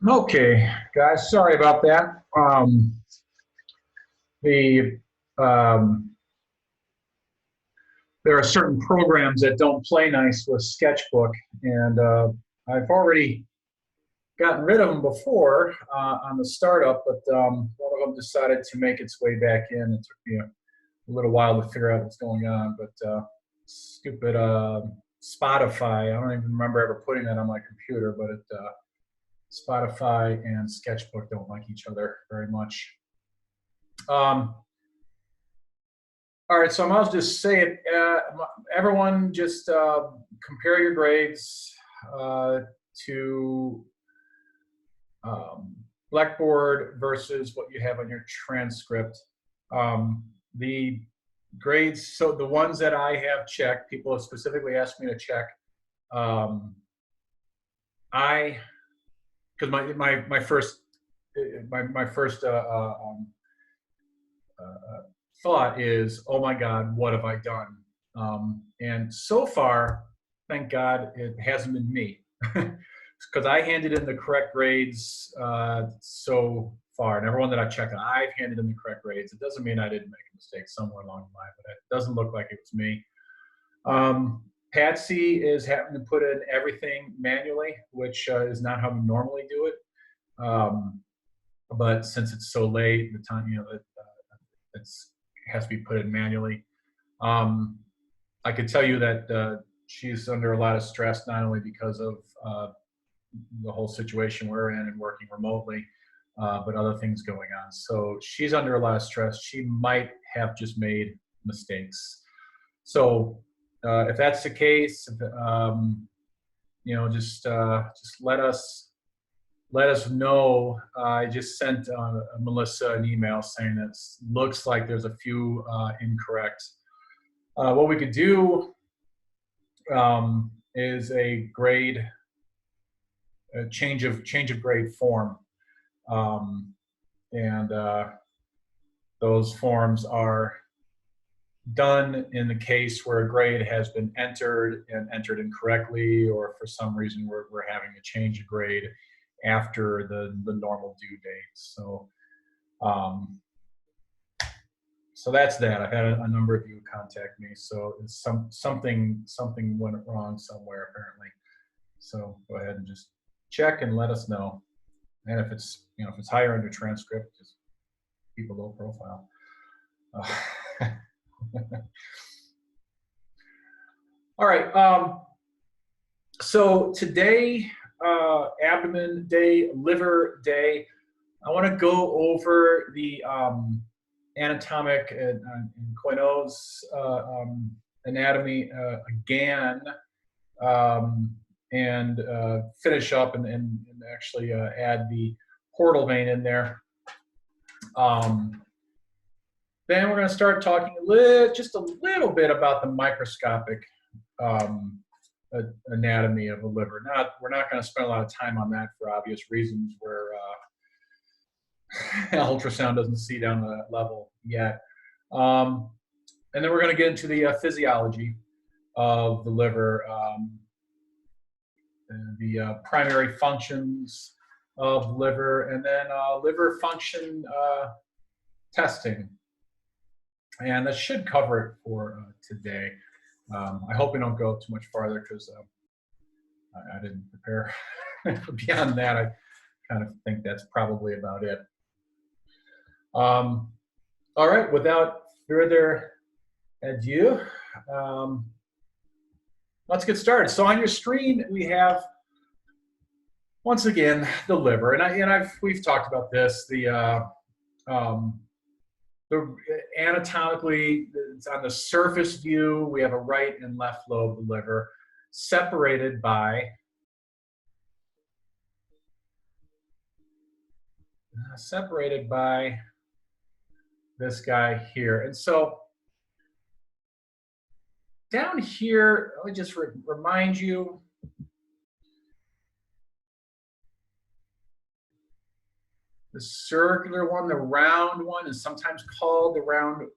Okay, guys, sorry about that. The um, There are certain programs that don't play nice with Sketchbook, and I've already gotten rid of them before on the startup, but one of them decided to make its way back in. It took me a little while to figure out what's going on, but stupid Spotify. I don't even remember ever putting that on my computer, but Spotify and Sketchbook don't like each other very much. Um, all right, so I might as well just say it. Everyone, just compare your grades to um, Blackboard versus what you have on your transcript. The grades, so the ones that I have checked, people have specifically asked me to check. Because my first thought is, oh my God, what have I done? And so far, thank God, it hasn't been me, because I handed in the correct grades so far, and everyone that I checked, I've handed in the correct grades. It doesn't mean I didn't make a mistake somewhere along the line, but it doesn't look like it was me. Patsy is having to put in everything manually, which is not how we normally do it. But since it's so late, the time, it has to be put in manually. I could tell you that she's under a lot of stress, not only because of the whole situation we're in and working remotely, but other things going on. So she's under a lot of stress. She might have just made mistakes. So if that's the case, just let us know. I just sent Melissa an email saying that looks like there's a few incorrect. What we could do is a change of grade form, and those forms are done in the case where a grade has been entered and entered incorrectly, or for some reason we're having to change a grade after the normal due date. So so that's that. I've had a number of you contact me, so it's something went wrong somewhere apparently. So go ahead and just check and let us know. And if it's if it's higher on your transcript, just keep a low profile. All right. So today, abdomen day, liver day. I want to go over the anatomic and Couinaud's anatomy again, and finish up and actually add the portal vein in there. Then we're going to start talking just a little bit about the microscopic anatomy of the liver. We're not going to spend a lot of time on that for obvious reasons, where ultrasound doesn't see down to that level yet. And then we're going to get into the physiology of the liver, the primary functions of the liver, and then liver function testing. And that should cover it for today. I hope we don't go too much farther, because I didn't prepare. Beyond that, I kind of think that's probably about it. All right, without further ado, let's get started. So on your screen, we have, once again, the liver, and we've talked about this. The anatomically, it's on the surface view, we have a right and left lobe of the liver, separated by this guy here. And so down here, let me just remind you, the circular one, the round one, is sometimes called the round,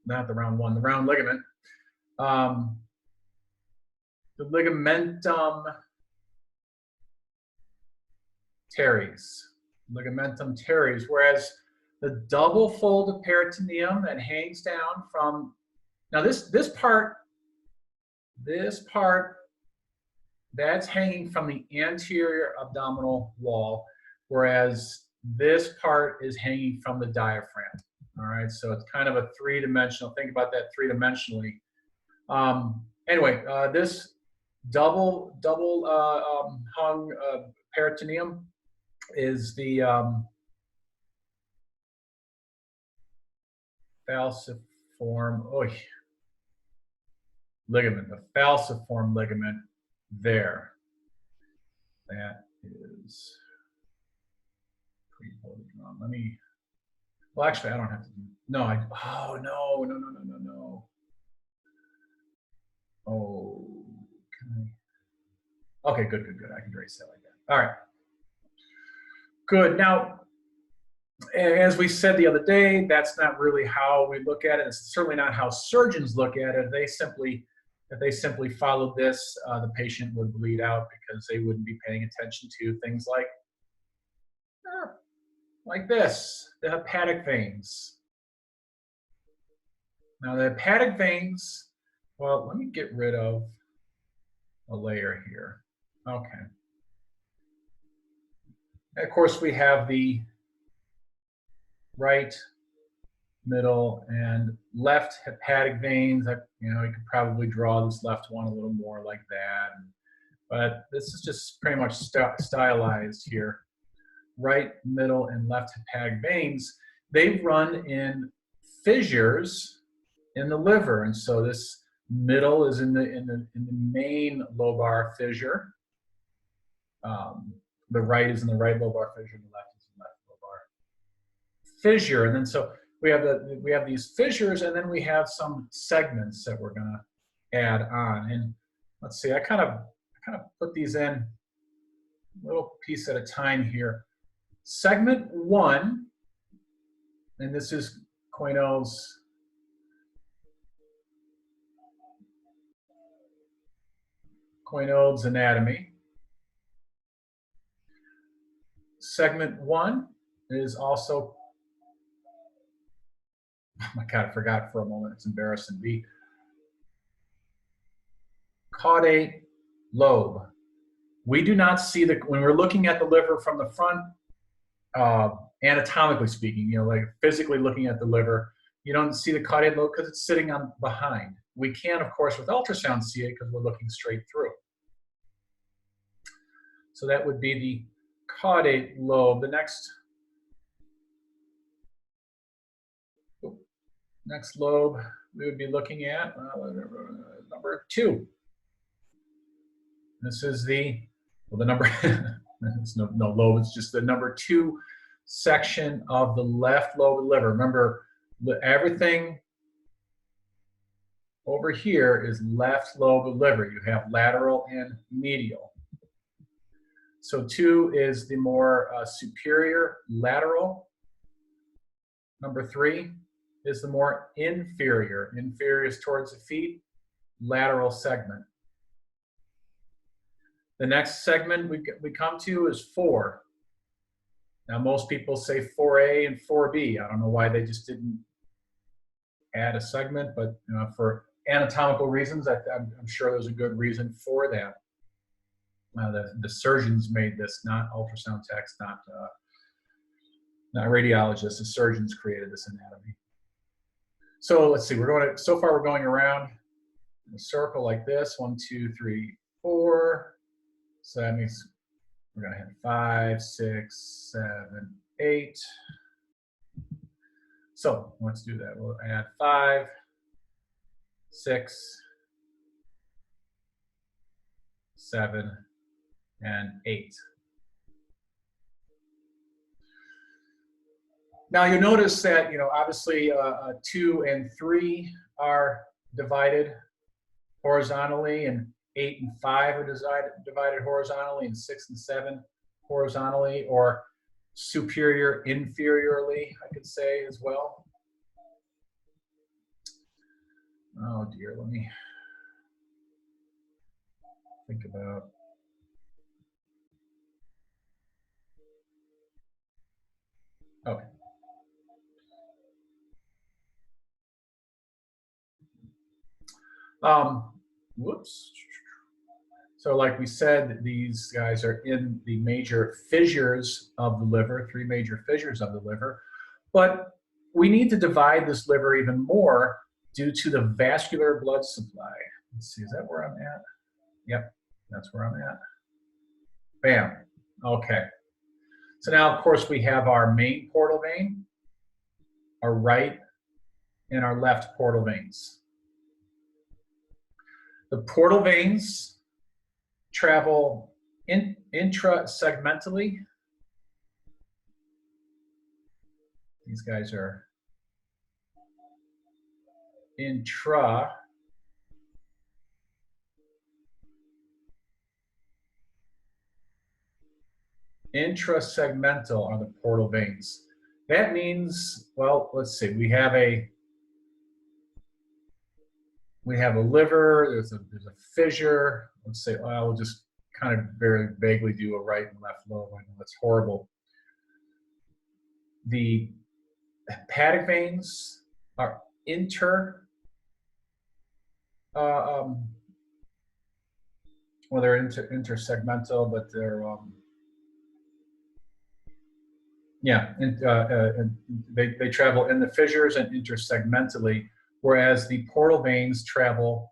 not the round one, the round ligament. The ligamentum teres, ligamentum teres, whereas the double fold peritoneum that hangs down from, now this part, that's hanging from the anterior abdominal wall, whereas this part is hanging from the diaphragm. All right, so it's kind of a three-dimensional. Think about that three-dimensionally. Anyway, this double hung peritoneum is the falciform ligament, the falciform ligament there. That is let me. Well, actually, I don't have to. No, oh no. Oh, can I? Okay, good. I can erase that like that. All right. Good. Now, as we said the other day, that's not really how we look at it. It's certainly not how surgeons look at it. If they simply followed this, the patient would bleed out because they wouldn't be paying attention to things like this, the hepatic veins. Now, the hepatic veins, well, let me get rid of a layer here. Okay. And of course, we have the right, middle, and left hepatic veins. You could probably draw this left one a little more like that. But this is just pretty much stylized here. Right, middle, and left hepatic veins, they run in fissures in the liver. And so this middle is in the main lobar fissure. The right is in the right lobar fissure, and the left is in the left lobar fissure. And then so we have these fissures, and then we have some segments that we're gonna add on. And let's see, I kind of put these in a little piece at a time here. Segment 1, and this is Couinaud's anatomy. Segment 1 is also, oh my God, I forgot for a moment, it's embarrassing. The caudate lobe. We do not see when we're looking at the liver from the front, anatomically speaking, like physically looking at the liver, you don't see the caudate lobe because it's sitting on behind. We can, of course, with ultrasound see it because we're looking straight through. So that would be the caudate lobe. The next lobe we would be looking at, number 2. This is the number, it's no lobe, it's just the number 2 section of the left lobe of the liver. Remember, everything over here is left lobe of the liver. You have lateral and medial. So 2 is the more superior lateral. Number 3 is the more inferior. Inferior is towards the feet, lateral segment. The next segment we come to is 4. Now, most people say 4A and 4B. I don't know why they just didn't add a segment, but for anatomical reasons, I'm sure there's a good reason for that. The surgeons made this, not ultrasound techs, not radiologists. The surgeons created this anatomy. So let's see. So far we're going around in a circle like this. 1, 2, 3, 4. So that means we're going to have 5, 6, 7, 8. So let's do that. We'll add 5, 6, 7, and 8. Now you'll notice that, obviously 2 and 3 are divided horizontally, and 8 and 5 are divided horizontally, and 6 and 7 horizontally, or superior inferiorly, I could say as well. Oh dear, let me think about. Okay. Whoops. So like we said, these guys are in the major fissures of the liver, three major fissures of the liver. But we need to divide this liver even more due to the vascular blood supply. Let's see, is that where I'm at? Yep, that's where I'm at. Bam. Okay. So now, of course, we have our main portal vein, our right and our left portal veins. The portal veins travel intrasegmentally. These guys are intrasegmental are the portal veins. That means, well, let's see, we have a liver, there's a fissure. Let's say, well, we'll just kind of very vaguely do a right and left lobe. I know that's horrible. The hepatic veins are well, they're intersegmental, but they're yeah, they travel in the fissures and intersegmentally, whereas the portal veins travel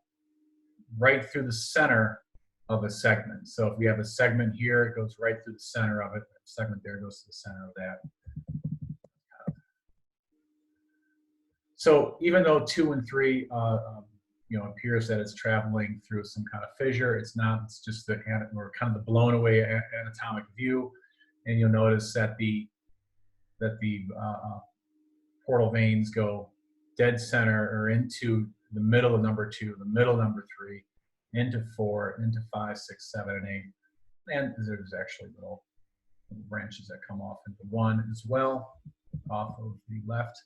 right through the center of a segment. So if we have a segment here, it goes right through the center of it. A segment there goes to the center of that. So even though 2 and 3, appears that it's traveling through some kind of fissure, it's not. It's just the or kind of the blown away anatomic view, and you'll notice that the portal veins go dead center or into the middle of number 2, the middle of number 3, into 4, into 5, 6, 7, and 8. And there's actually little branches that come off into 1 as well, off of the left.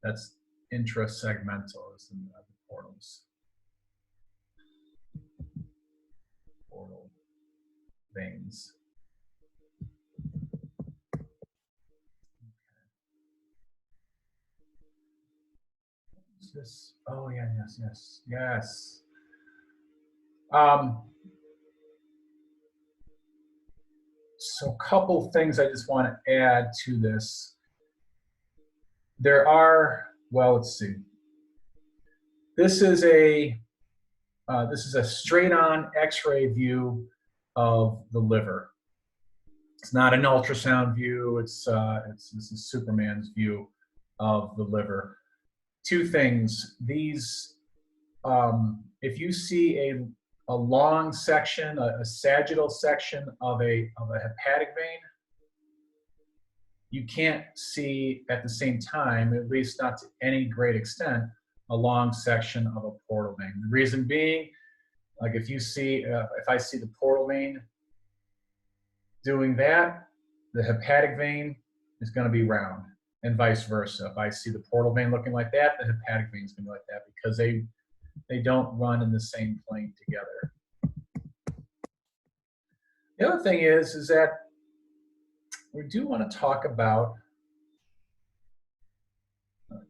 That's intrasegmental is the portals. Portal veins. This, oh yeah, yes. So a couple things I just want to add to this. There are, well, let's see. This is a straight-on X-ray view of the liver. It's not an ultrasound view. This is Superman's view of the liver. Two things. These, if you see a long section, a sagittal section of a hepatic vein, you can't see at the same time, at least not to any great extent, a long section of a portal vein. The reason being, like if you see, if I see the portal vein doing that, the hepatic vein is going to be round, and vice versa. If I see the portal vein looking like that, the hepatic vein is going to be like that, because they don't run in the same plane together. The other thing is that we do want to talk about,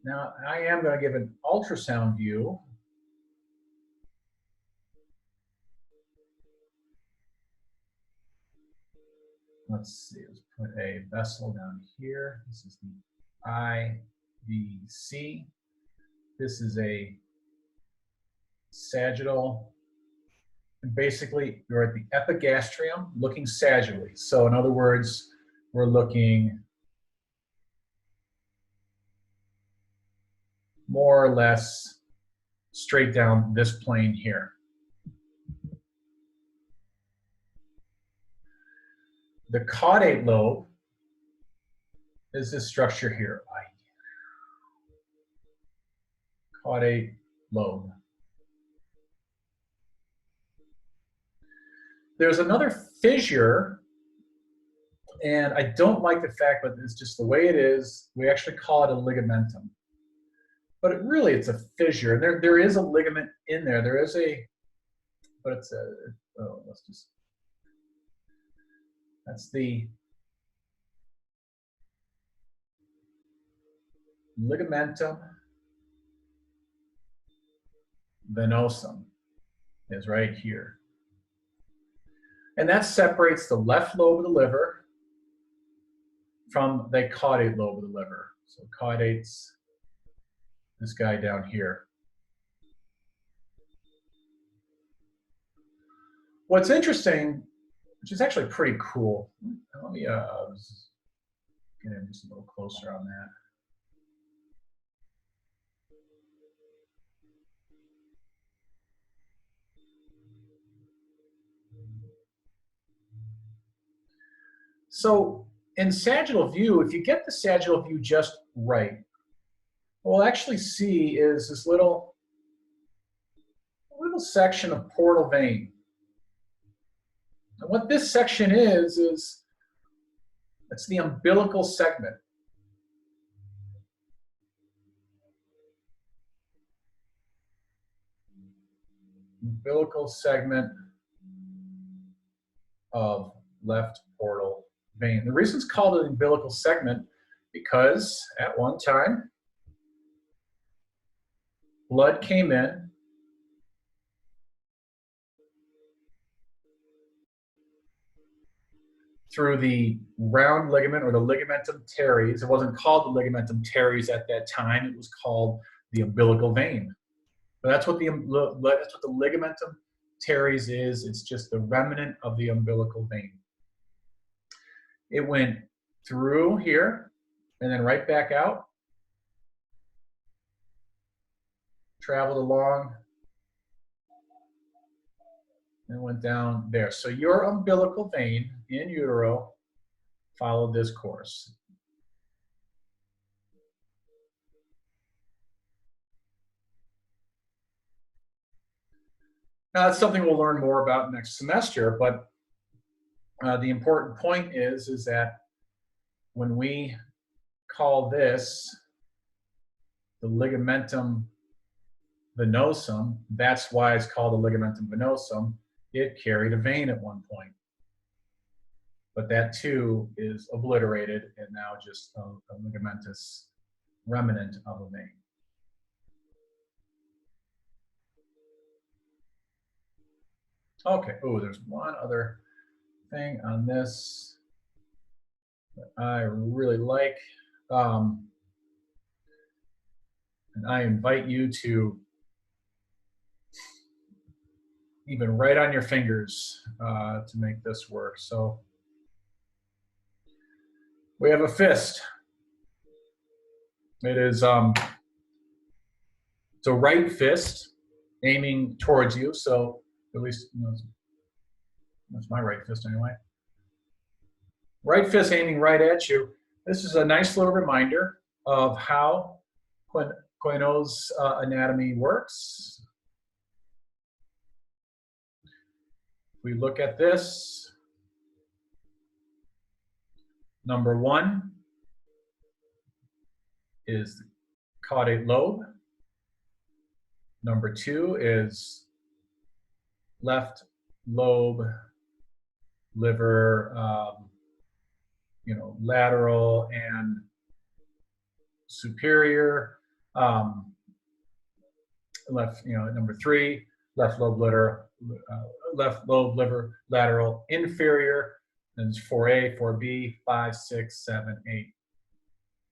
now I am going to give an ultrasound view. Let's see, let's put a vessel down here. This is the IVC. This is a sagittal. And basically, you're at the epigastrium looking sagittally. So in other words, we're looking more or less straight down this plane here. The caudate lobe is this structure here. Caudate lobe. There's another fissure, and I don't like the fact, but it's just the way it is. We actually call it a ligamentum. But it's a fissure. And there is a ligament in there. There is a, but it's a, oh, let's just, that's the ligamentum venosum is right here. And that separates the left lobe of the liver from the caudate lobe of the liver. So caudate's this guy down here. What's interesting, which is actually pretty cool, let me get in just a little closer on that. So in sagittal view, if you get the sagittal view just right, what we'll actually see is this little section of portal vein. And what this section is it's the umbilical segment. Umbilical segment of left portal vein. The reason it's called an umbilical segment because at one time blood came in through the round ligament or the ligamentum teres. It wasn't called the ligamentum teres at that time. It was called the umbilical vein. But that's what the ligamentum teres is. It's just the remnant of the umbilical vein. It went through here and then right back out, traveled along, and went down there. So your umbilical vein in utero followed this course. Now that's something we'll learn more about next semester, but the important point is that when we call this the ligamentum venosum, that's why it's called the ligamentum venosum. It carried a vein at one point. But that too is obliterated and now just a ligamentous remnant of a vein. Okay, oh, there's one other thing on this that I really like. And I invite you to even write on your fingers to make this work. So we have a fist. It is it's a right fist aiming towards you. So at least that's my right fist anyway. Right fist aiming right at you. This is a nice little reminder of how Couinaud's anatomy works. If we look at this, number one is the caudate lobe. Number two is left lobe, liver, lateral and superior. Number three, left lobe, liver, lateral, inferior. Then it's 4A, 4B, 5, 6, 7, 8.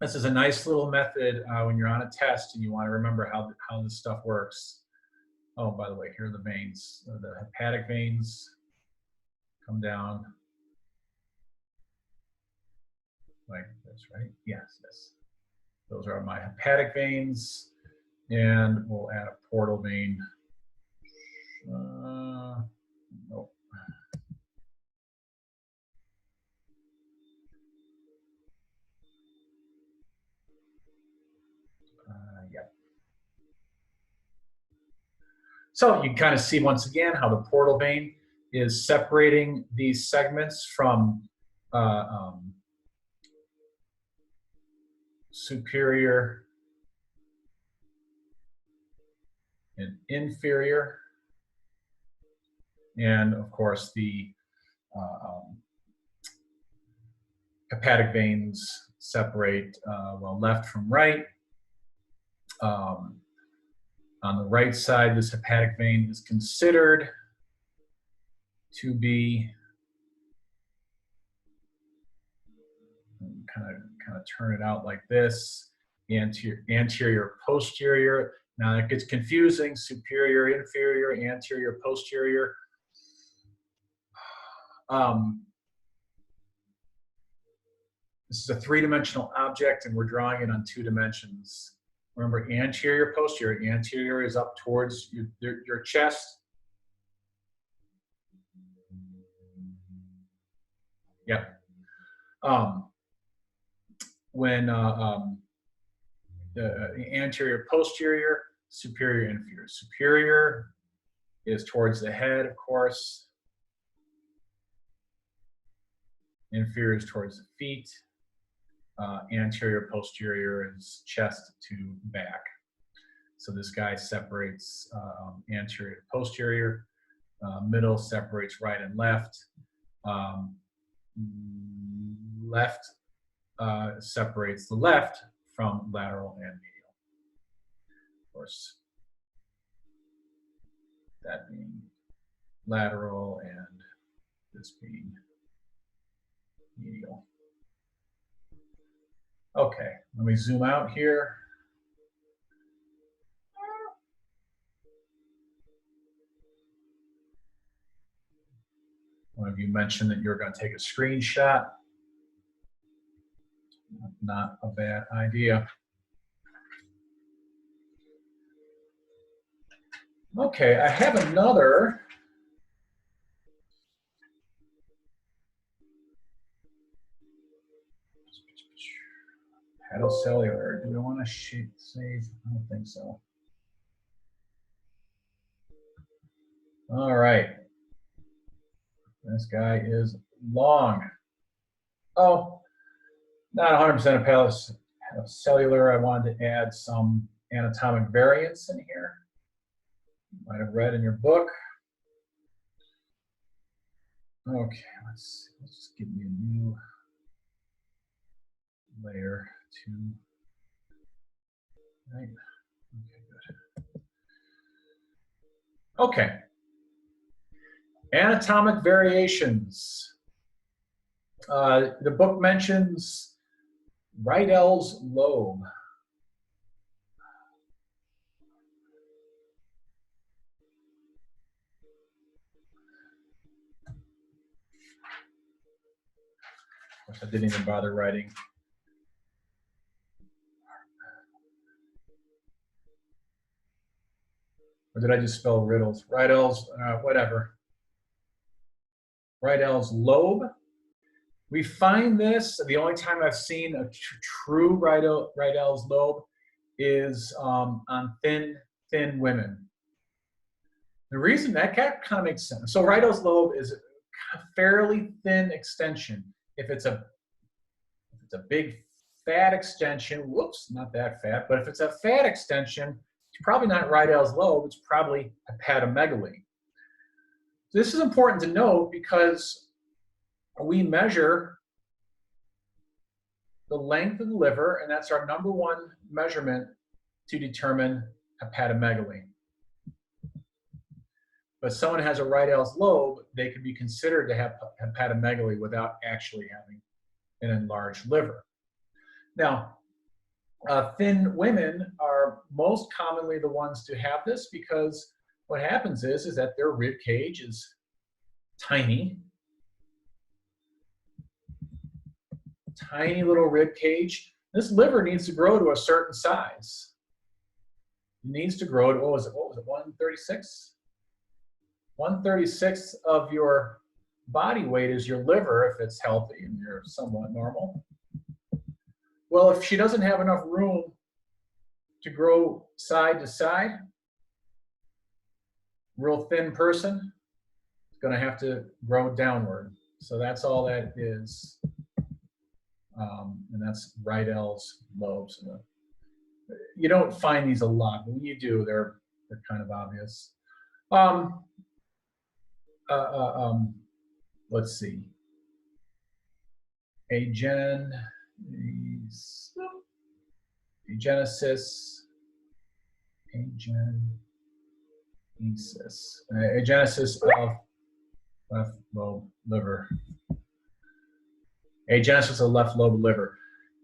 This is a nice little method when you're on a test and you want to remember how this stuff works. Oh, by the way, here are the veins. The hepatic veins come down like this, right? Yes. Those are my hepatic veins. And we'll add a portal vein. Nope. Yep. So you can kind of see once again how the portal vein is separating these segments from superior and inferior. And of course, the hepatic veins separate left from right, On the right side, this hepatic vein is considered to be, kind of turn it out like this, anterior, posterior. Now it gets confusing, superior, inferior, anterior, posterior. This is a three-dimensional object, and we're drawing it on 2 dimensions. Remember, anterior, posterior. Anterior is up towards your chest. Yep. When anterior, posterior, superior, inferior. Superior is towards the head, of course. Inferior is towards the feet. Anterior, posterior is chest to back. So this guy separates anterior to posterior. Middle separates right and left. Left separates the left from lateral and medial. Of course, that being lateral and this being medial. Okay, let me zoom out here. One of you mentioned that you're going to take a screenshot. Not a bad idea. Okay, I have another. Hepatocellular. Do we want to save? I don't think so. All right. This guy is long. Oh, not 100% hepatocellular. I wanted to add some anatomic variants in here. You might have read in your book. Okay, let's just give me a new layer to, right? Okay, good. Okay. Anatomic variations. The book mentions Rydell's lobe. Of course, I didn't even bother writing. Or did I just spell Riddles? Rydell's, whatever. Rydell's lobe. We find this, the only time I've seen a true Rydell's lobe is on thin women. The reason that kind of makes sense. So Rydell's lobe is a fairly thin extension. If it's a big fat extension, whoops, not that fat, but if it's a fat extension, it's probably not Rydell's lobe, it's probably hepatomegaly. This is important to note because we measure the length of the liver, and that's our #1 measurement to determine hepatomegaly. But someone has a Rydell's lobe, they could be considered to have hepatomegaly without actually having an enlarged liver. Now, thin women are most commonly the ones to have this because what happens is that their rib cage is tiny. Tiny little rib cage. This liver needs to grow to a certain size. It needs to grow to, what was it, 136? 136 of your body weight is your liver if it's healthy and you're somewhat normal. Well, if she doesn't have enough room to grow side to side, real thin person is going to have to grow downward. So that's all that is. And that's Rydell's lobes. You don't find these a lot, but when you do, they're kind of obvious. Let's see. Agenesis. Agenesis of left lobe liver. Agenesis of left lobe liver.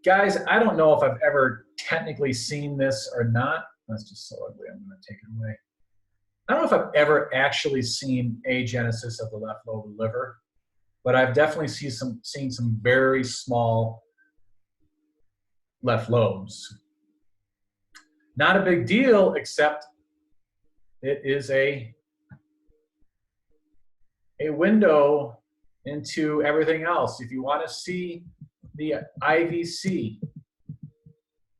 Guys, I don't know if I've ever technically seen this or not. That's just so ugly. I'm going to take it away. I don't know if I've ever actually seen agenesis of the left lobe of the liver, but I've definitely seen some very small left lobes. Not a big deal, except it is a window into everything else. If you want to see the IVC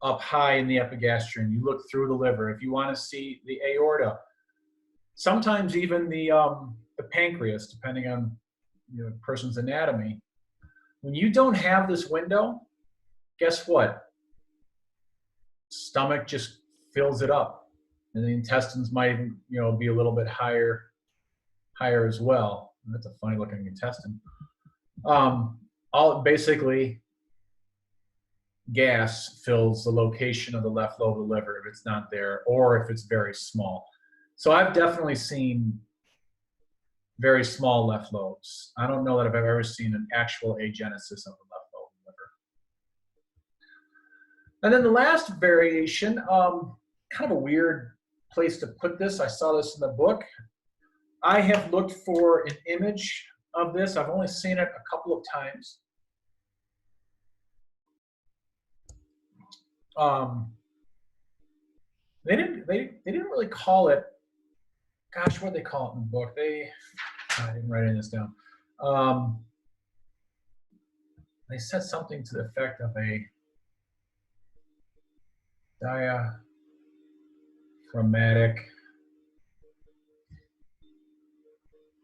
up high in the epigastrium, you look through the liver. If you want to see the aorta, sometimes even the pancreas, depending on the person's anatomy. When you don't have this window, guess what? Stomach just fills it up, and the intestines might be a little bit higher as well. That's a funny looking intestine. Basically gas fills the location of the left lobe of the liver if it's not there, or if it's very small. So I've definitely seen very small left lobes. I don't know that I've ever seen an actual agenesis of the left lobe of the liver. And then the last variation, kind of a weird place to put this. I saw this in the book. I have looked for an image of this. I've only seen it a couple of times. They didn't really call it. Gosh, what did they call it in the book? I didn't write any of this down. They said something to the effect of a diaphragmatic.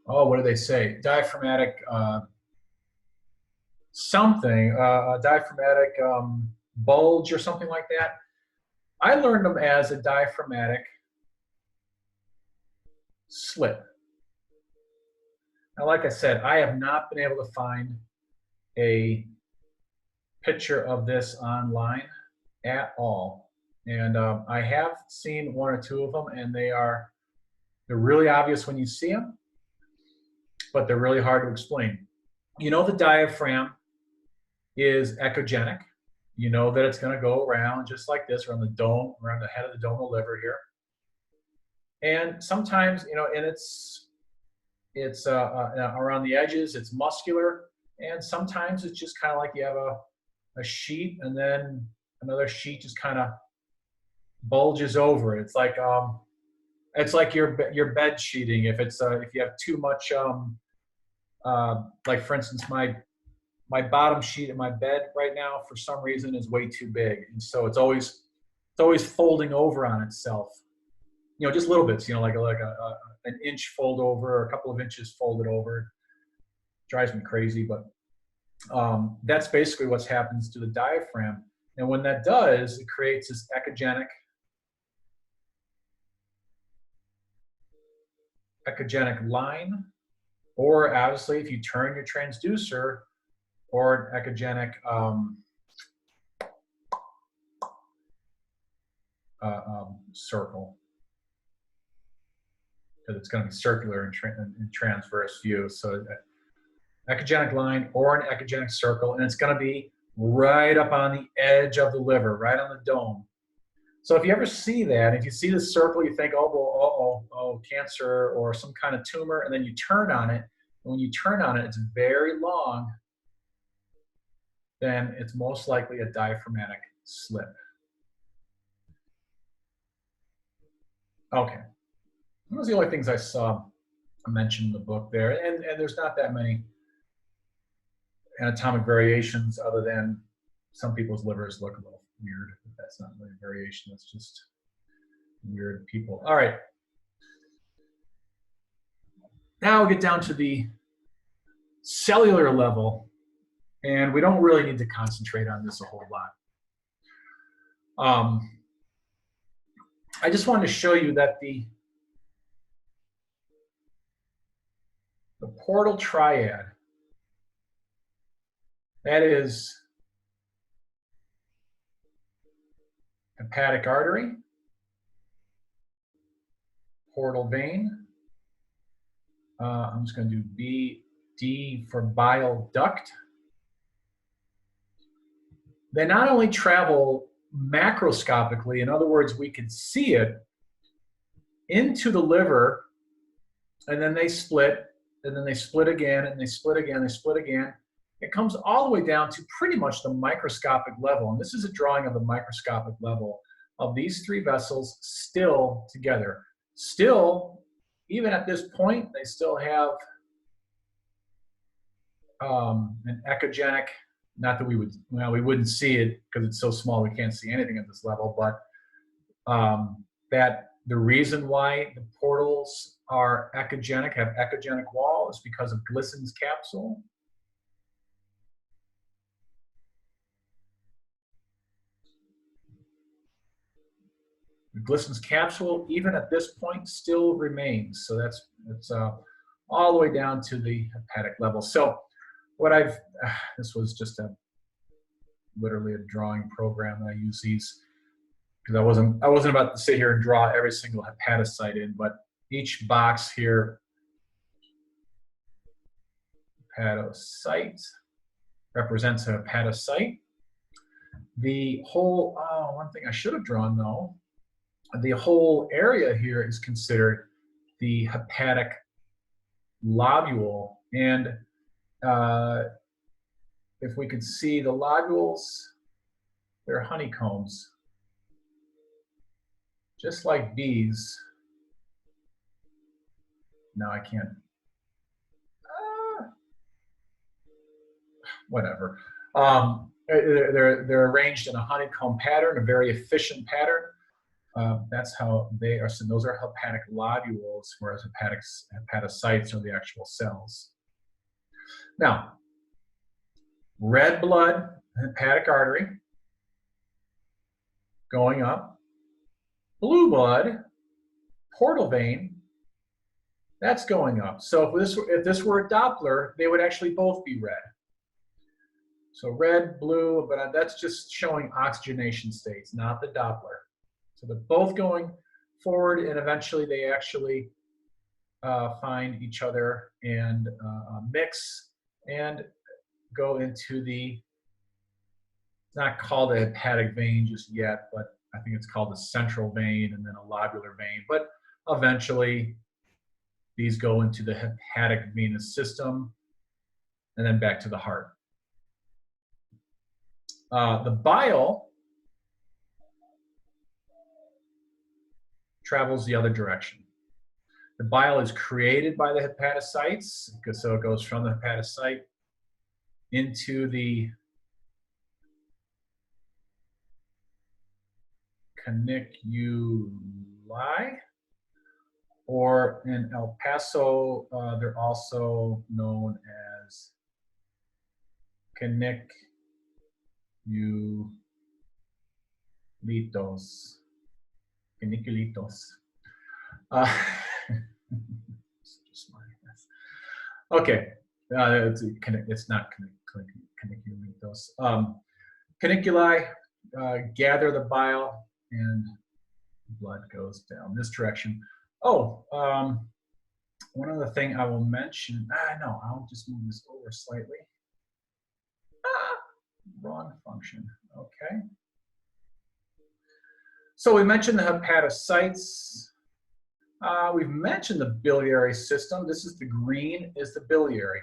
Oh, what did they say? Diaphragmatic something. Diaphragmatic bulge or something like that. I learned them as a diaphragmatic slit. Now, like I said, I have not been able to find a picture of this online at all. And I have seen one or two of them, and they're really obvious when you see them, but they're really hard to explain. You know, the diaphragm is echogenic. You know that it's going to go around just like this, around the dome, around the head of the dome of the liver here. And sometimes, and it's around the edges, it's muscular, and sometimes it's just kind of like you have a sheet, and then another sheet just kind of bulges over it. It's like your bed sheeting. If you have too much, like for instance, my bottom sheet in my bed right now for some reason is way too big, and so it's always folding over on itself. Just little bits. Like an inch fold over, or a couple of inches folded over. Drives me crazy, but that's basically what happens to the diaphragm. And when that does, it creates this echogenic line, or obviously if you turn your transducer, or an echogenic circle, because it's going to be circular in transverse view. So echogenic line or an echogenic circle, and it's going to be right up on the edge of the liver, right on the dome. So if you ever see that, if you see the circle, you think, oh, cancer or some kind of tumor, and then you turn on it. And when you turn on it, it's very long. Then it's most likely a diaphragmatic slip. Okay, those are the only things I saw mentioned in the book there, and there's not that many anatomic variations, other than some people's livers look a little weird. But that's not really a variation. That's just weird people. All right. Now we'll get down to the cellular level, and we don't really need to concentrate on this a whole lot. I just wanted to show you that the portal triad, that is hepatic artery, portal vein. I'm just going to do D for bile duct. They not only travel macroscopically, in other words, we can see it into the liver, and then they split, and then they split again, and they split again, they split again. It comes all the way down to pretty much the microscopic level. And this is a drawing of the microscopic level of these three vessels still together. Still, even at this point, they still have an echogenic, not that we would, well, we wouldn't see it because it's so small we can't see anything at this level, but that the reason why the portals are echogenic, have echogenic wall, is because of Glissen's capsule. The Glissen's capsule, even at this point, still remains. So that's all the way down to the hepatic level. So what this was just literally a drawing program. I use these because I wasn't about to sit here and draw every single hepatocyte in, but each box here, hepatocyte, represents a hepatocyte. The whole, one thing I should have drawn though, the whole area here is considered the hepatic lobule. And if we could see the lobules, they're honeycombs, just like bees. No, I can't. Whatever. They're arranged in a honeycomb pattern, a very efficient pattern. That's how they are. So those are hepatic lobules, whereas hepatocytes are the actual cells. Now, red blood, hepatic artery, going up. Blue blood, portal vein, that's going up. So if this were a Doppler, they would actually both be red. So red, blue, but that's just showing oxygenation states, not the Doppler. So they're both going forward, and eventually they actually find each other and mix and go into the, it's not called a hepatic vein just yet, but I think it's called the central vein and then a lobular vein. But eventually these go into the hepatic venous system and then back to the heart. The bile travels the other direction. The bile is created by the hepatocytes, so it goes from the hepatocyte into the caniculi, or in El Paso, they're also known as caniculitos. Okay, it's not caniculitos. Caniculi gather the bile, and blood goes down this direction. Oh, one other thing I will mention. No, I'll just move this over slightly. Wrong function. Okay. So we mentioned the hepatocytes. We've mentioned the biliary system. This is the green, is the biliary.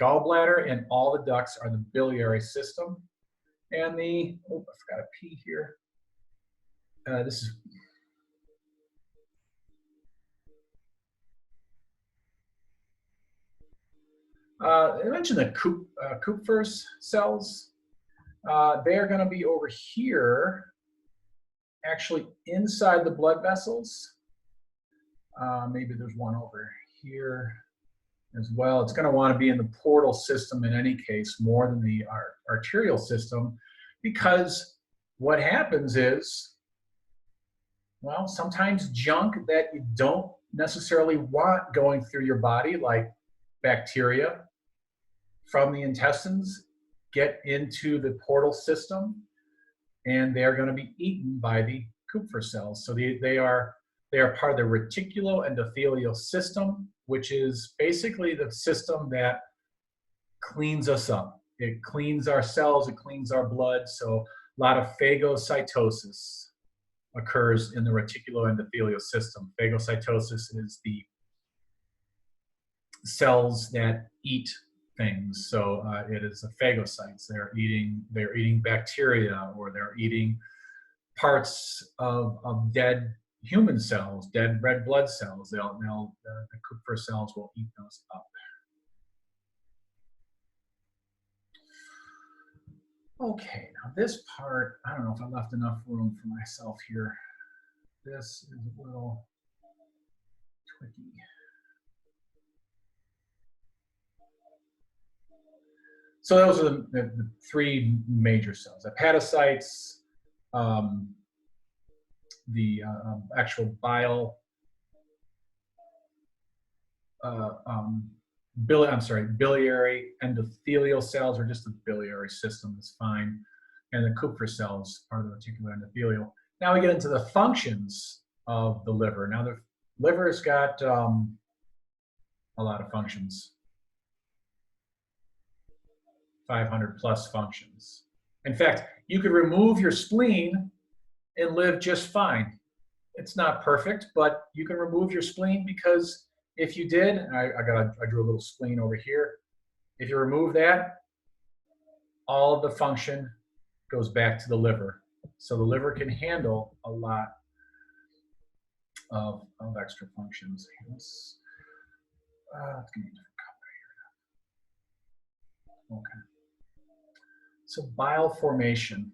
Gallbladder and all the ducts are the biliary system. And the, oh, I forgot a P here. This is, I mentioned the Kupfer's cells. They are going to be over here, actually inside the blood vessels. Maybe there's one over here as well. It's going to want to be in the portal system in any case, more than the arterial system, because what happens is, well, sometimes junk that you don't necessarily want going through your body, like bacteria from the intestines, get into the portal system, and they are going to be eaten by the Kupfer cells. So they are They are part of the reticuloendothelial system, which is basically the system that cleans us up. It cleans our cells, it cleans our blood. So a lot of phagocytosis occurs in the reticuloendothelial system. Phagocytosis is the cells that eat things. So it is the phagocytes. They're eating bacteria, or they're eating parts of dead human cells, dead red blood cells. The Kupffer cells will eat those up. Okay, now this part, I don't know if I left enough room for myself here. This is a little tricky. So those are the three major cells: hepatocytes, the actual bile, biliary endothelial cells, or just the biliary system is fine, and the Kupffer cells are the reticular endothelial. Now we get into the functions of the liver. Now the liver has got a lot of functions, 500 plus functions. In fact, you could remove your spleen and live just fine. It's not perfect, but you can remove your spleen, because if you did, I drew a little spleen over here. If you remove that, all of the function goes back to the liver. So the liver can handle a lot of extra functions. Let's give me a different color here. Okay. So bile formation.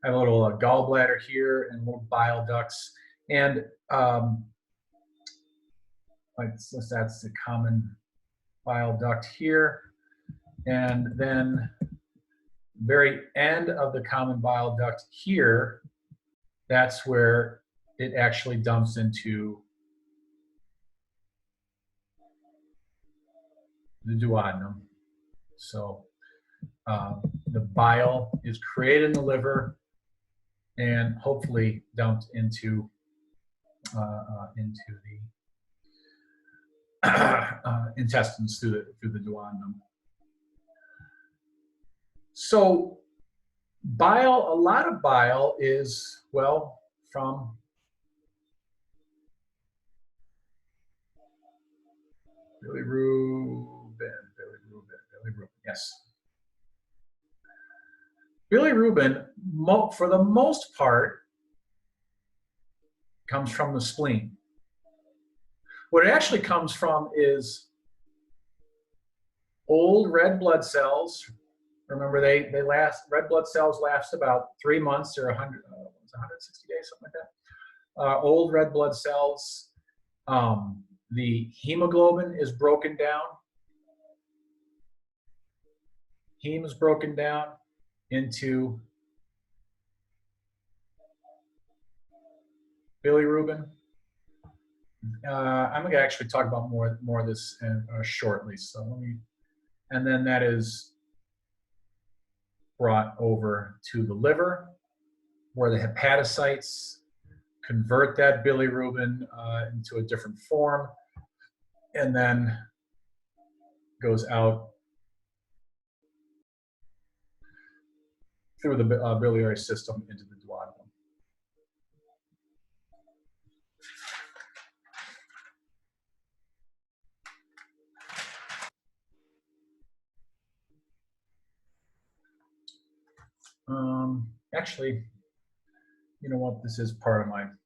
I have a little gallbladder here and little bile ducts, and that's the common bile duct here, and then very end of the common bile duct here, that's where it actually dumps into the duodenum. So the bile is created in the liver and hopefully dumped into the intestines through the duodenum. So bile, a lot of bile is, well, from bilirubin, yes. Bilirubin, for the most part, comes from the spleen. What it actually comes from is old red blood cells. Remember, red blood cells last about 3 months or 160 days, something like that. Old red blood cells, the hemoglobin is broken down. Heme is broken down into bilirubin. I'm going to actually talk about more of this shortly. So and then that is brought over to the liver, where the hepatocytes convert that bilirubin into a different form, and then goes out through the biliary system into the duodenum. Actually, you know what? This is part of mine.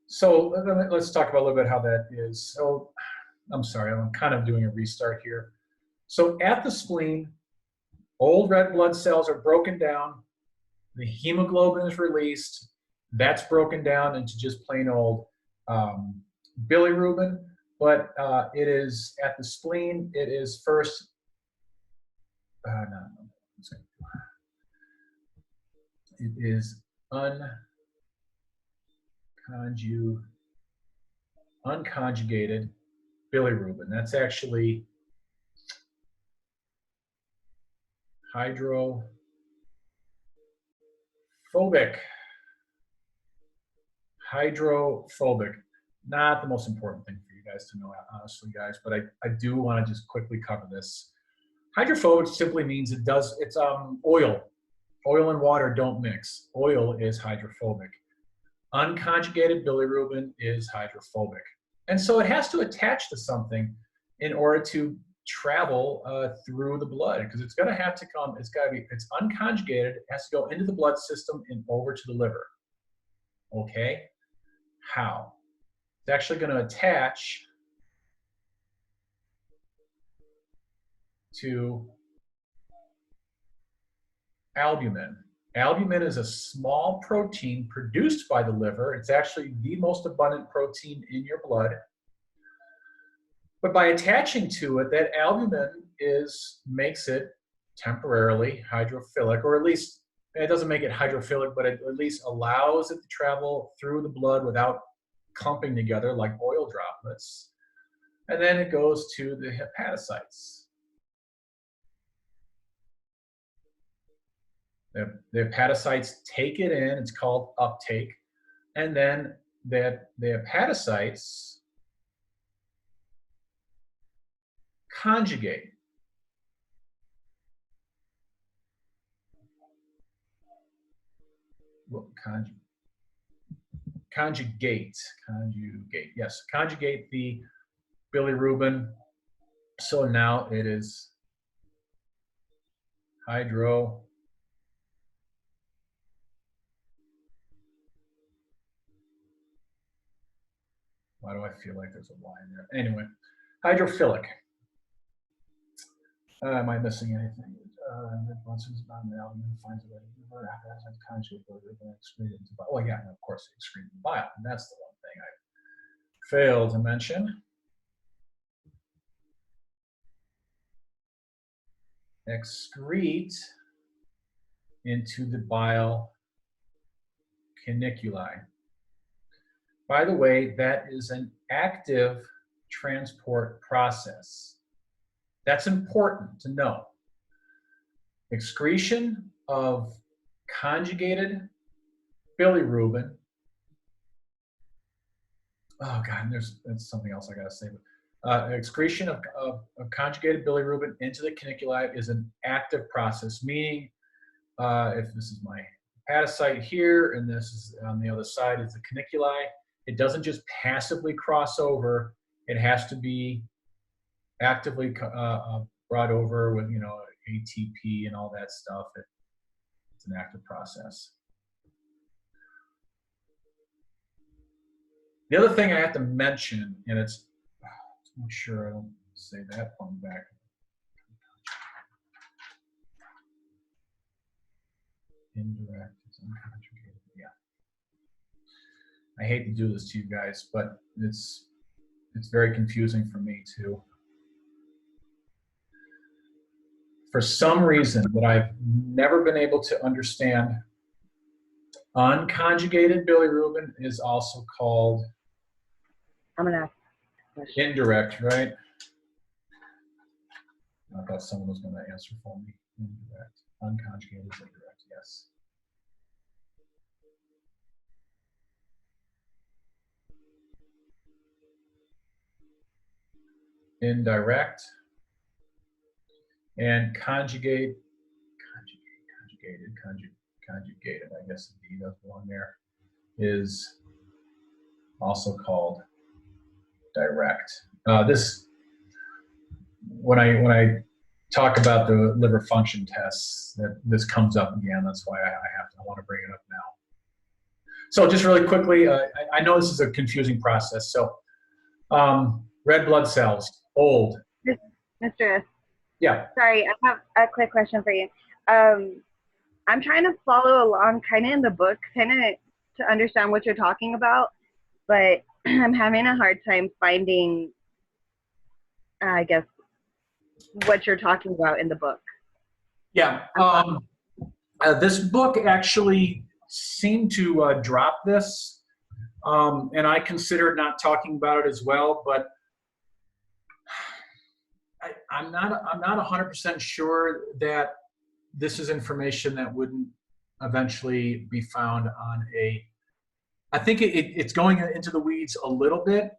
So let's talk about a little bit how that is. So I'm sorry, I'm kind of doing a restart here. So at the spleen, old red blood cells are broken down. The hemoglobin is released. That's broken down into just plain old bilirubin. But it is at the spleen, it is first, it is unconjugated bilirubin. That's actually hydrophobic hydrophobic. Not the most important thing for you guys to know, honestly, guys, but I do want to just quickly cover this. Hydrophobic simply means it's oil. Oil and water don't mix. Oil is hydrophobic. Unconjugated bilirubin is hydrophobic. And so it has to attach to something in order to travel through the blood, because it's going to have to come, it's unconjugated, it has to go into the blood system and over to the liver. Okay? How? It's actually going to attach to albumin. Albumin is a small protein produced by the liver. It's actually the most abundant protein in your blood. But by attaching to it, that albumin makes it temporarily hydrophilic, or at least it doesn't make it hydrophilic, but it at least allows it to travel through the blood without clumping together like oil droplets. And then it goes to the hepatocytes. The hepatocytes take it in, it's called uptake, and then the hepatocytes conjugate. Conjugate, yes, conjugate the bilirubin. So now it is hydro. Why do I feel like there's a line there? Anyway, hydrophilic. Am I missing anything? Once it's bound to albumin, finds a way to conjugate bilirubin, excrete it into bile. Well, yeah, and of course, excrete into bile. And that's the one thing I failed to mention. Excrete into the bile caniculi. By the way, that is an active transport process. That's important to know. Excretion of conjugated bilirubin. Oh God, there's something else I gotta say. Excretion of conjugated bilirubin into the caniculi is an active process, meaning if this is my hepatocyte here and this is on the other side is the caniculi, it doesn't just passively cross over, it has to be actively brought over with, ATP and all that stuff. It's an active process. The other thing I have to mention, and it's, to make sure I don't say that one back. Indirect is unconjugated, yeah. I hate to do this to you guys, but it's very confusing for me too. For some reason that I've never been able to understand, unconjugated bilirubin is also called indirect, right? I thought someone was going to answer for me. Indirect. Unconjugated is indirect, yes. Indirect. And conjugated, I guess the D does belong there, is also called direct. When I talk about the liver function tests, this comes up again. That's why I want to bring it up now. So just really quickly, I know this is a confusing process. So red blood cells, old. Mr. S. Yeah. Sorry, I have a quick question for you. I'm trying to follow along kind of in the book, kind of to understand what you're talking about, but I'm having a hard time finding, I guess, what you're talking about in the book. Yeah. This book actually seemed to drop this, and I considered not talking about it as well, but I'm not 100% sure that this is information that wouldn't eventually be found on a I think it's going into the weeds a little bit,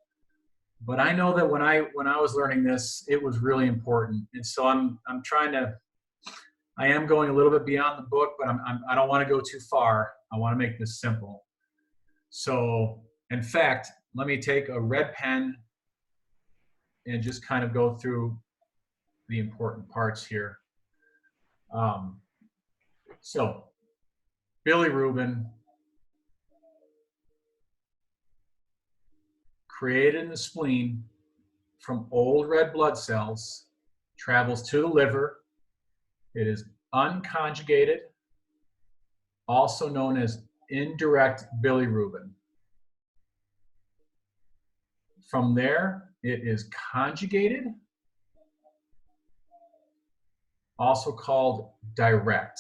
but I know that when I was learning this, it was really important. And so I am going a little bit beyond the book, but I don't want to go too far. I want to make this simple. So, in fact, let me take a red pen and just kind of go through the important parts here. So, bilirubin, created in the spleen from old red blood cells, travels to the liver. It is unconjugated, also known as indirect bilirubin. From there, it is conjugated, also called direct.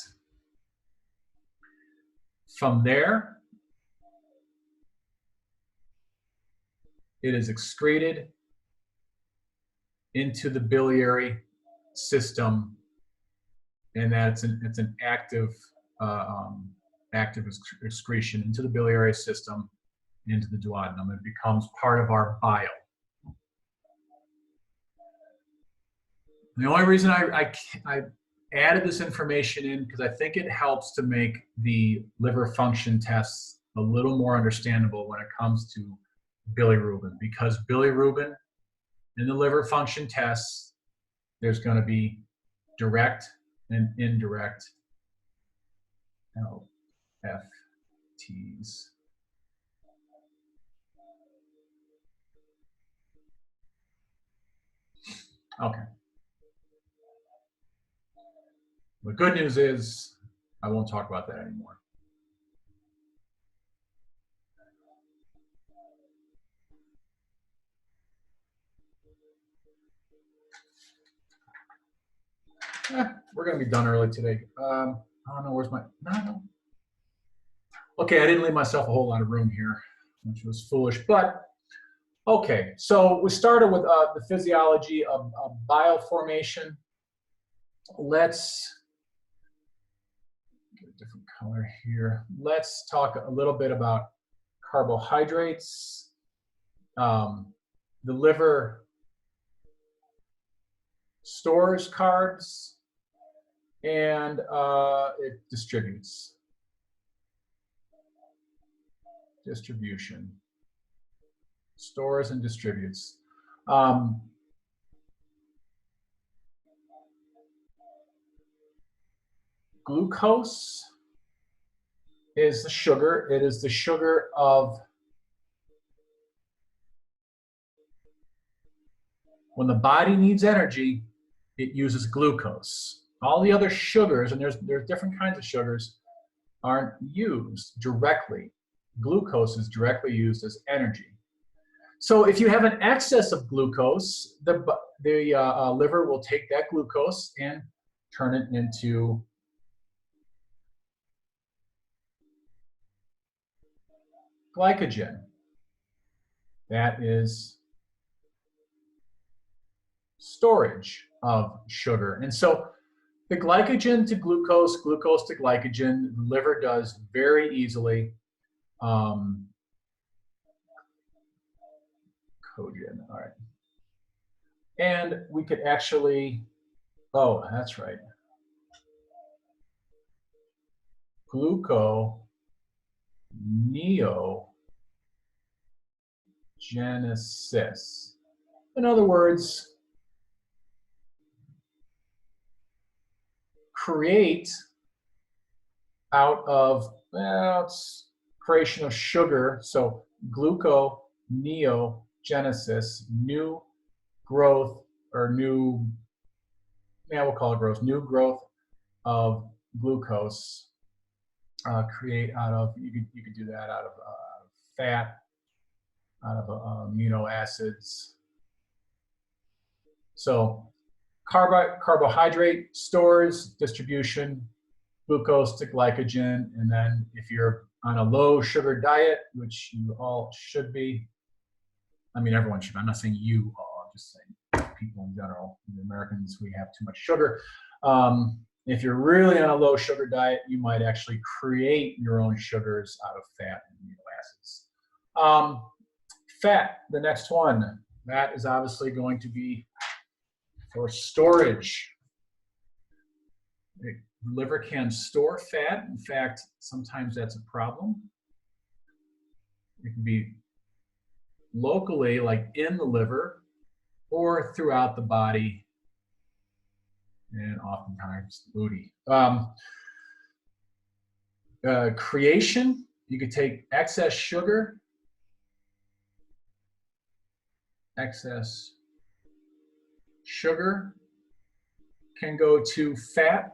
From there, it is excreted into the biliary system, and it's an active excretion into the biliary system, into the duodenum. It becomes part of our bile. The only reason I added this information in because I think it helps to make the liver function tests a little more understandable when it comes to bilirubin, because bilirubin in the liver function tests, there's going to be direct and indirect LFTs. Okay. The good news is I won't talk about that anymore. We're going to be done early today. I don't know, where's my, no. Okay, I didn't leave myself a whole lot of room here, which was foolish, but okay. So we started with the physiology of bile formation. Let's get a different color here. Let's talk a little bit about carbohydrates. The liver stores carbs and it distributes. Distribution. Stores and distributes. Glucose is the sugar. It is the sugar of, when the body needs energy, it uses glucose. All the other sugars, and there's different kinds of sugars, aren't used directly. Glucose is directly used as energy. So if you have an excess of glucose, the liver will take that glucose and turn it into glycogen. That is storage of sugar. And so the glycogen to glucose, glucose to glycogen, the liver does very easily. Cogen, all right. And we could actually, oh, that's right. Gluconeogenesis. In other words, create out of, well, it's creation of sugar. So gluconeogenesis, new growth, or new, yeah, we'll call it growth, new growth of glucose. Create out of, you could do that out of fat, out of amino acids. So carbohydrate stores, distribution, glucose to glycogen, and then if you're on a low sugar diet, which you all should be, I mean everyone should, I'm not saying you all, I'm just saying people in general. The Americans, we have too much sugar. If you're really on a low sugar diet, you might actually create your own sugars out of fat and amino acids. Fat, the next one. That is obviously going to be for storage. The liver can store fat. In fact, sometimes that's a problem. It can be locally, like in the liver, or throughout the body, and oftentimes the booty. Creation, you could take excess sugar, can go to fat.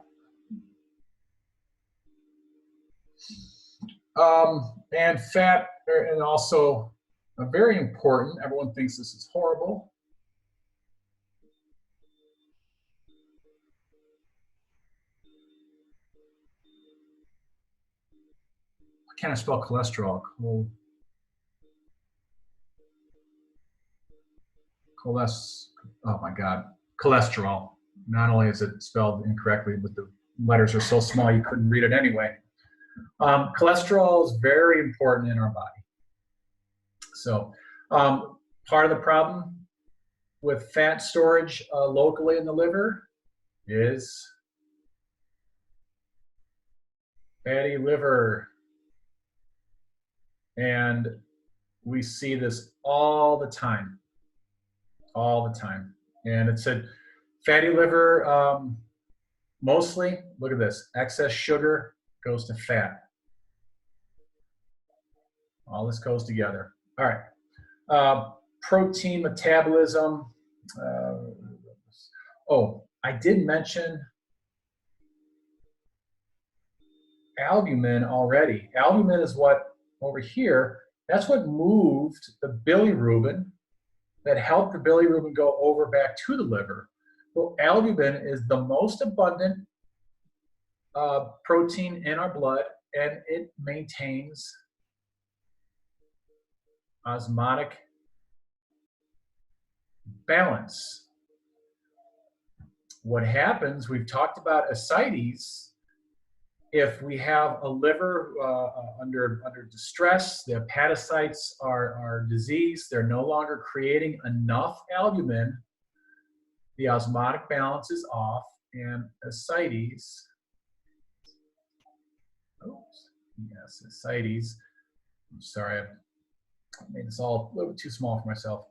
And fat, and also very important, everyone thinks this is horrible. Why can't I spell cholesterol? Oh my God, cholesterol. Not only is it spelled incorrectly, but the letters are so small you couldn't read it anyway. Cholesterol is very important in our body. So part of the problem with fat storage locally in the liver is fatty liver. And we see this all the time. And it said fatty liver, mostly, look at this, excess sugar goes to fat. All this goes together. All right. Protein metabolism. Oh, I did mention albumin already. Albumin is what, over here, that's what moved the bilirubin, that helped the bilirubin go over back to the liver. Well, albumin is the most abundant protein in our blood, and it maintains osmotic balance. What happens, we've talked about ascites. If we have a liver under distress, the hepatocytes are diseased, they're no longer creating enough albumin, the osmotic balance is off, and ascites, ascites, I'm sorry, I made this all a little bit too small for myself.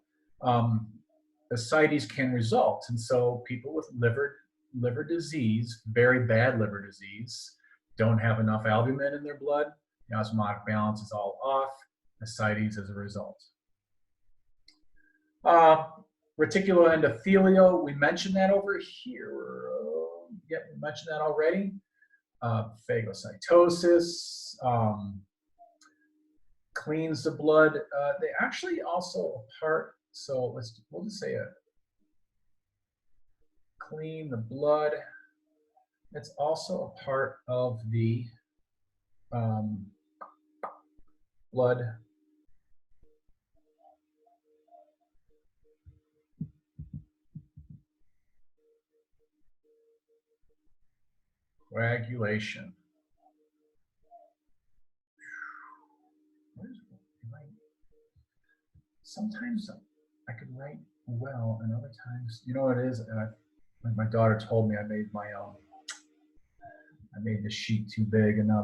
Ascites can result, and so people with liver disease, very bad liver disease, don't have enough albumin in their blood, the osmotic balance is all off, ascites as a result. Reticuloendothelial, we mentioned that over here. Yep, we mentioned that already. Phagocytosis, cleans the blood. They actually also part, so we'll just say clean the blood. It's also a part of the blood coagulation. Sometimes I could write well, and other times, you know what it is? Like my daughter told me, I made my own. I made the sheet too big, and now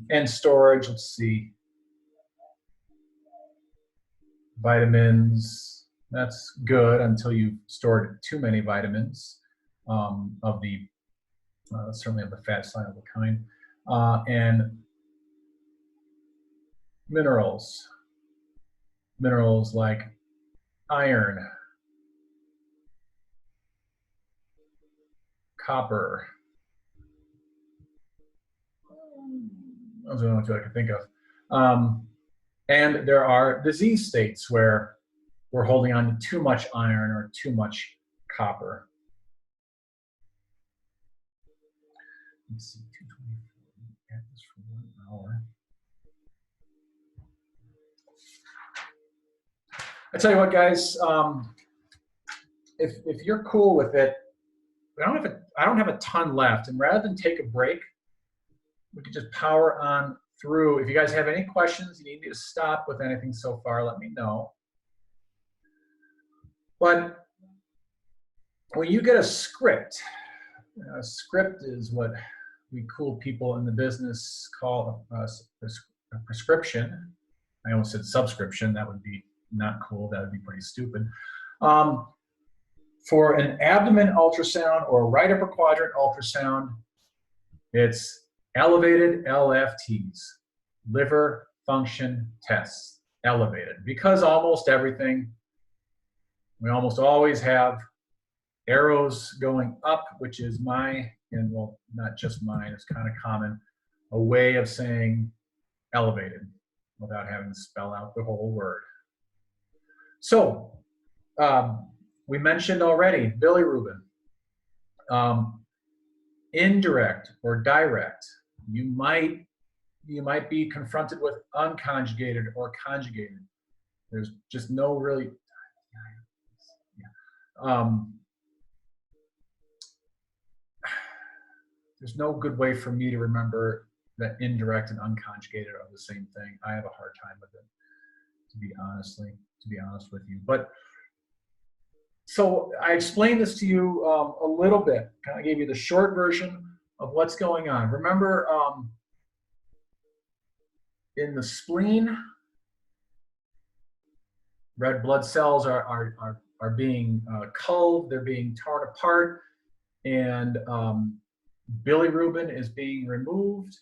and storage. Let's see. Vitamins. That's good until you've stored too many vitamins of the certainly of the fat soluble kind, and minerals. Minerals like iron, copper. Those are the only two I can think of. And there are disease states where we're holding on to too much iron or too much copper. Let's see, 224. Add this for 1 hour. I tell you what, guys. If you're cool with it, I don't have a ton left, and rather than take a break, we could just power on through. If you guys have any questions, you need me to stop with anything so far, let me know. But when you get a script is what we cool people in the business call a prescription. I almost said subscription. That would be not cool. That would be pretty stupid. For an abdomen ultrasound or a right upper quadrant ultrasound, it's elevated LFTs, liver function tests, elevated. Because almost everything, we almost always have arrows going up, which is and well, not just mine, it's kind of common, a way of saying elevated without having to spell out the whole word. So, we mentioned already bilirubin. Indirect or direct, you might be confronted with unconjugated or conjugated. There's just no really, there's no good way for me to remember that indirect and unconjugated are the same thing. I have a hard time with it, to be honest with you. But so I explained this to you a little bit. Kind of gave you the short version of what's going on. Remember, in the spleen, red blood cells are being culled, they're being torn apart, and bilirubin is being removed.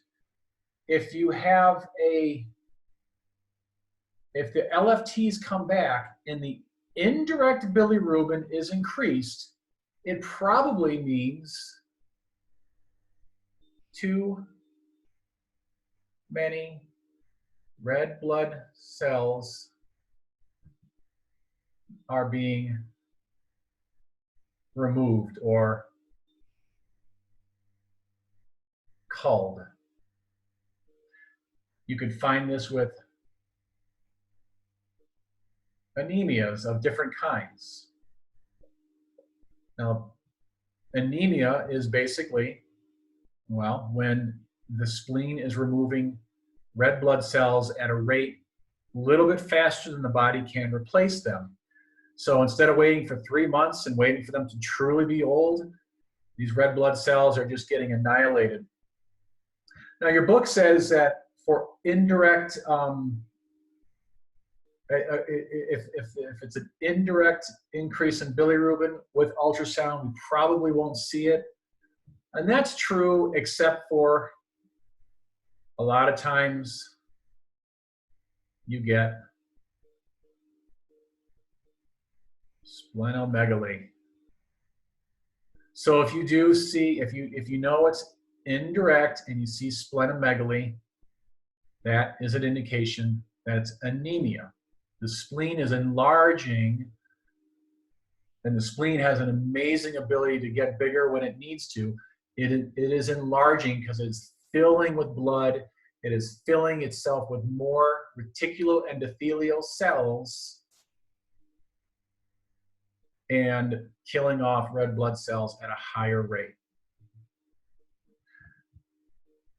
If the LFTs come back and the indirect bilirubin is increased, it probably means too many red blood cells are being removed or culled. You could find this with anemias of different kinds. Now, anemia is basically, well, when the spleen is removing red blood cells at a rate a little bit faster than the body can replace them. So instead of waiting for 3 months and waiting for them to truly be old, these red blood cells are just getting annihilated. Now, your book says that for indirect, if it's an indirect increase in bilirubin with ultrasound, we probably won't see it. And that's true, except for a lot of times you get splenomegaly. So if you do see, if you know it's indirect and you see splenomegaly, that is an indication that it's anemia. The spleen is enlarging, and the spleen has an amazing ability to get bigger when it needs to. It is enlarging because it's filling with blood. It is filling itself with more reticuloendothelial cells and killing off red blood cells at a higher rate.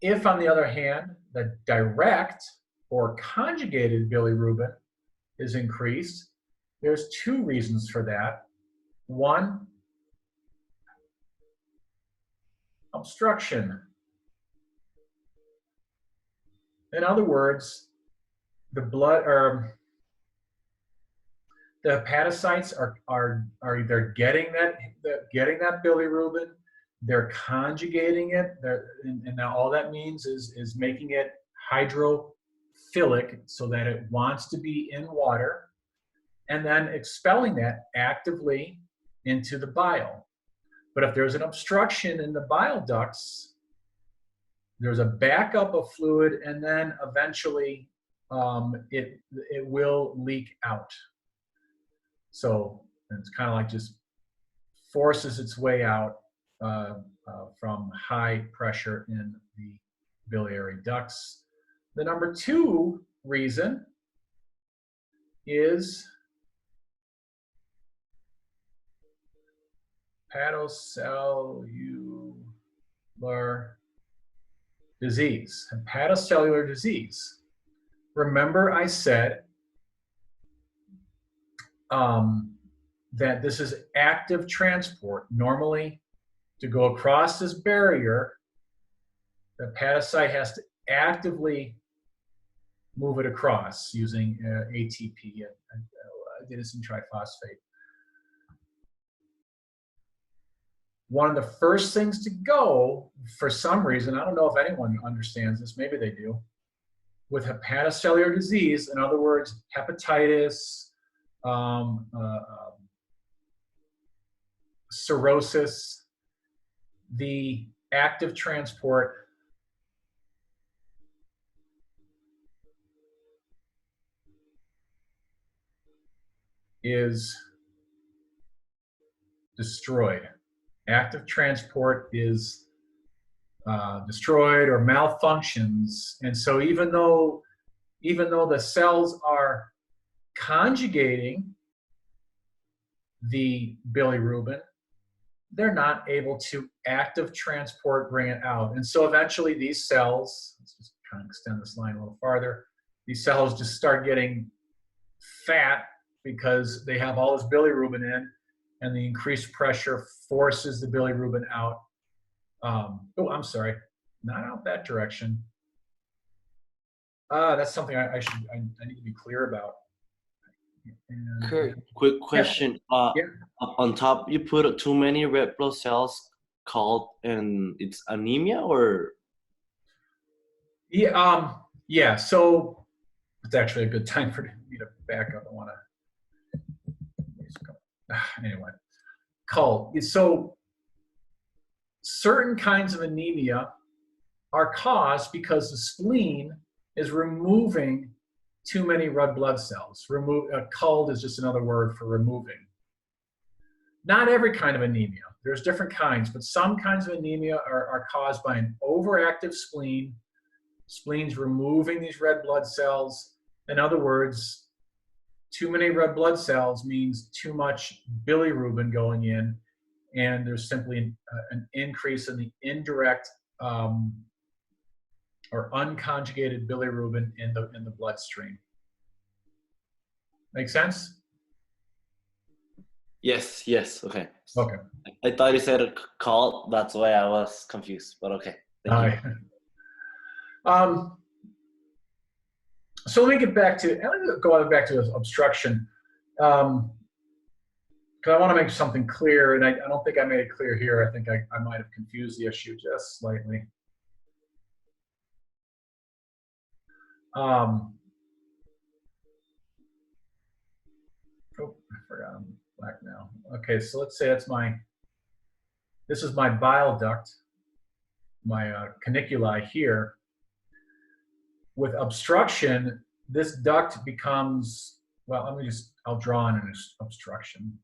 If, on the other hand, the direct or conjugated bilirubin is increased, there's 2 reasons for that. One, obstruction. In other words, the blood or the hepatocytes are either getting that bilirubin, they're conjugating it, and now all that means is making it hydrophilic so that it wants to be in water, and then expelling that actively into the bile. But if there's an obstruction in the bile ducts, there's a backup of fluid, and then eventually it will leak out. So it's kind of like just forces its way out from high pressure in the biliary ducts. The number 2 reason is hepatocellular disease, hepatocellular disease. Remember I said that this is active transport. Normally, to go across this barrier, the hepatocyte has to actively move it across using ATP, adenosine triphosphate. One of the first things to go, for some reason, I don't know if anyone understands this, maybe they do, with hepatocellular disease, in other words, hepatitis, cirrhosis, the active transport is destroyed. Active transport is destroyed or malfunctions. And so even though the cells are conjugating the bilirubin, they're not able to active transport bring it out. And so eventually these cells, let's just kind of extend this line a little farther, these cells just start getting fat because they have all this bilirubin in, and the increased pressure forces the bilirubin out. Oh, I'm sorry, not out that direction. That's something I need to be clear about. And, Kurt, quick question. yeah. On top, you put too many red blood cells called, and it's anemia, or? Yeah, yeah. So it's actually a good time for me to back up. I want to anyway. So certain kinds of anemia are caused because the spleen is removing too many red blood cells. Culled is just another word for removing. Not every kind of anemia. There's different kinds, but some kinds of anemia are caused by an overactive spleen. Spleen's removing these red blood cells. In other words, too many red blood cells means too much bilirubin going in, and there's simply an increase in the indirect or unconjugated bilirubin in the bloodstream. Make sense? Yes, yes, okay. Okay. I thought you said called, that's why I was confused, but okay. Thank you. So let me get back to, going back to this obstruction, because I want to make something clear, and I don't think I made it clear here. I think I might have confused the issue just slightly. Oh, I forgot I'm black now. Okay, so let's say this is my bile duct, my caniculi here. With obstruction, this duct becomes, well, I'll draw in an obstruction,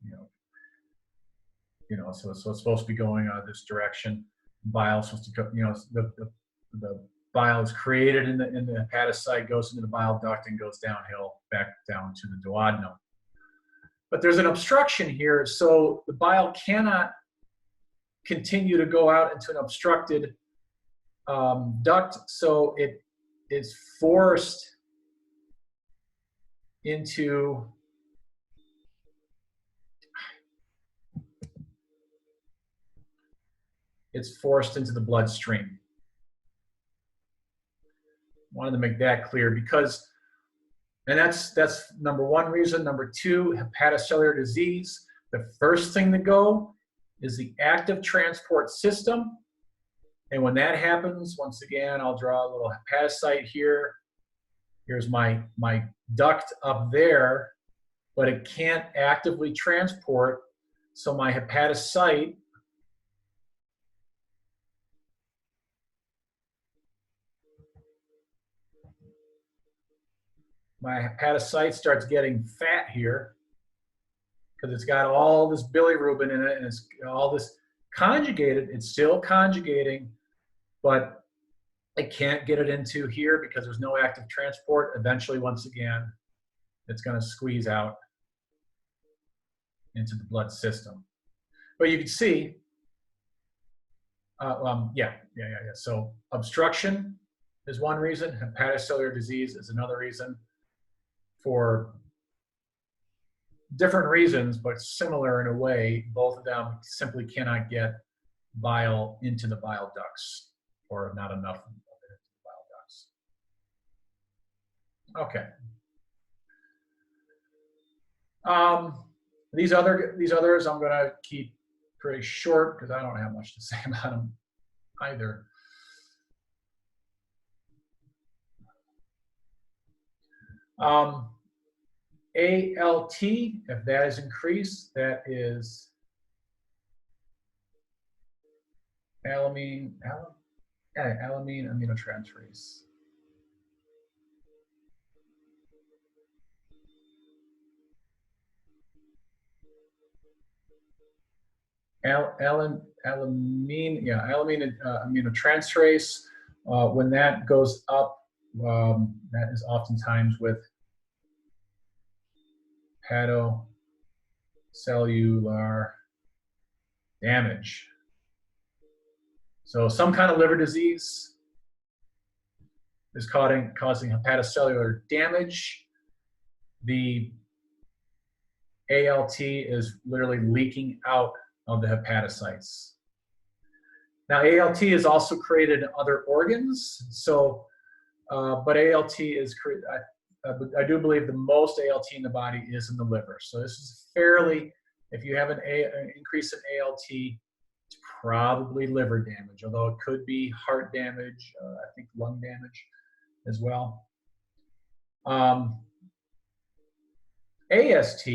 so it's supposed to be going this direction. Bile is supposed to go, the bile is created in the hepatocyte, goes into the bile duct and goes downhill back down to the duodenum. But there's an obstruction here, so the bile cannot continue to go out into an obstructed duct, so it is forced into the bloodstream. Wanted to make that clear because, and that's number one reason. Number two, hepatocellular disease. The first thing to go is the active transport system. And when that happens, once again, I'll draw a little hepatocyte here. Here's my duct up there, but it can't actively transport. So my hepatocyte starts getting fat here because it's got all this bilirubin in it, and it's all this conjugated. It's still conjugating, but it can't get it into here because there's no active transport. Eventually, once again, it's going to squeeze out into the blood system. But you can see Yeah. So obstruction is one reason. Hepatocellular disease is another reason. For different reasons, but similar in a way, both of them simply cannot get bile into the bile ducts, or not enough of it into the bile ducts. Okay. These others I'm going to keep pretty short because I don't have much to say about them either. ALT, if that is increased, that is alanine aminotransferase. Alanine aminotransferase. When that goes up, that is oftentimes with hepatocellular damage. So some kind of liver disease is causing hepatocellular damage. The ALT is literally leaking out of the hepatocytes. Now, ALT is also created in other organs. So, but ALT is, I do believe the most ALT in the body is in the liver. So this is fairly, if you have an increase in ALT, it's probably liver damage, although it could be heart damage, I think lung damage as well. AST,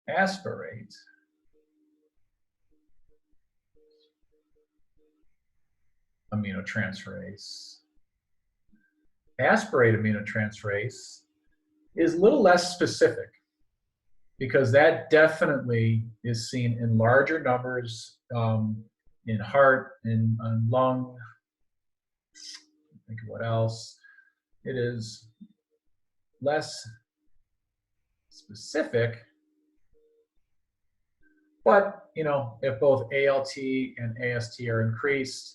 aspirate, aminotransferase. Aspirate aminotransferase is a little less specific because that definitely is seen in larger numbers in heart and lung. Think of what else. It is less specific, but you know, if both ALT and AST are increased,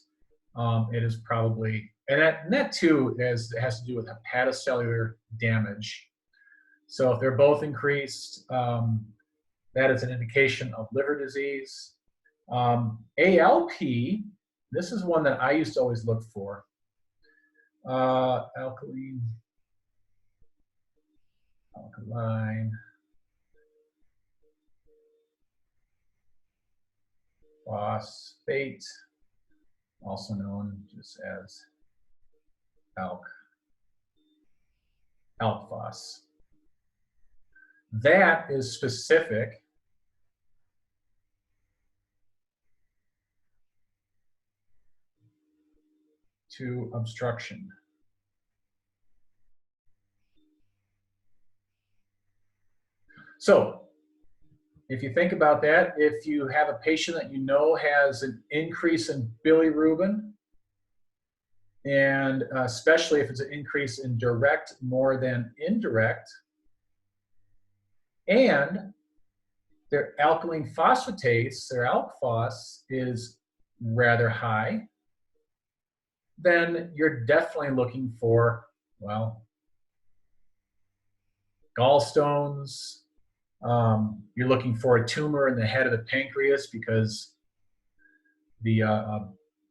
it is probably, and that too has to do with hepatocellular damage. So if they're both increased, that is an indication of liver disease. ALP, this is one that I used to always look for. Alkaline, phosphate, also known just as ALK-phos. That is specific to obstruction. So if you think about that, if you have a patient that you know has an increase in bilirubin, and especially if it's an increase in direct more than indirect, and their alkaline phosphatase, their ALK-phos, is rather high, then you're definitely looking for, well, gallstones. You're looking for a tumor in the head of the pancreas because the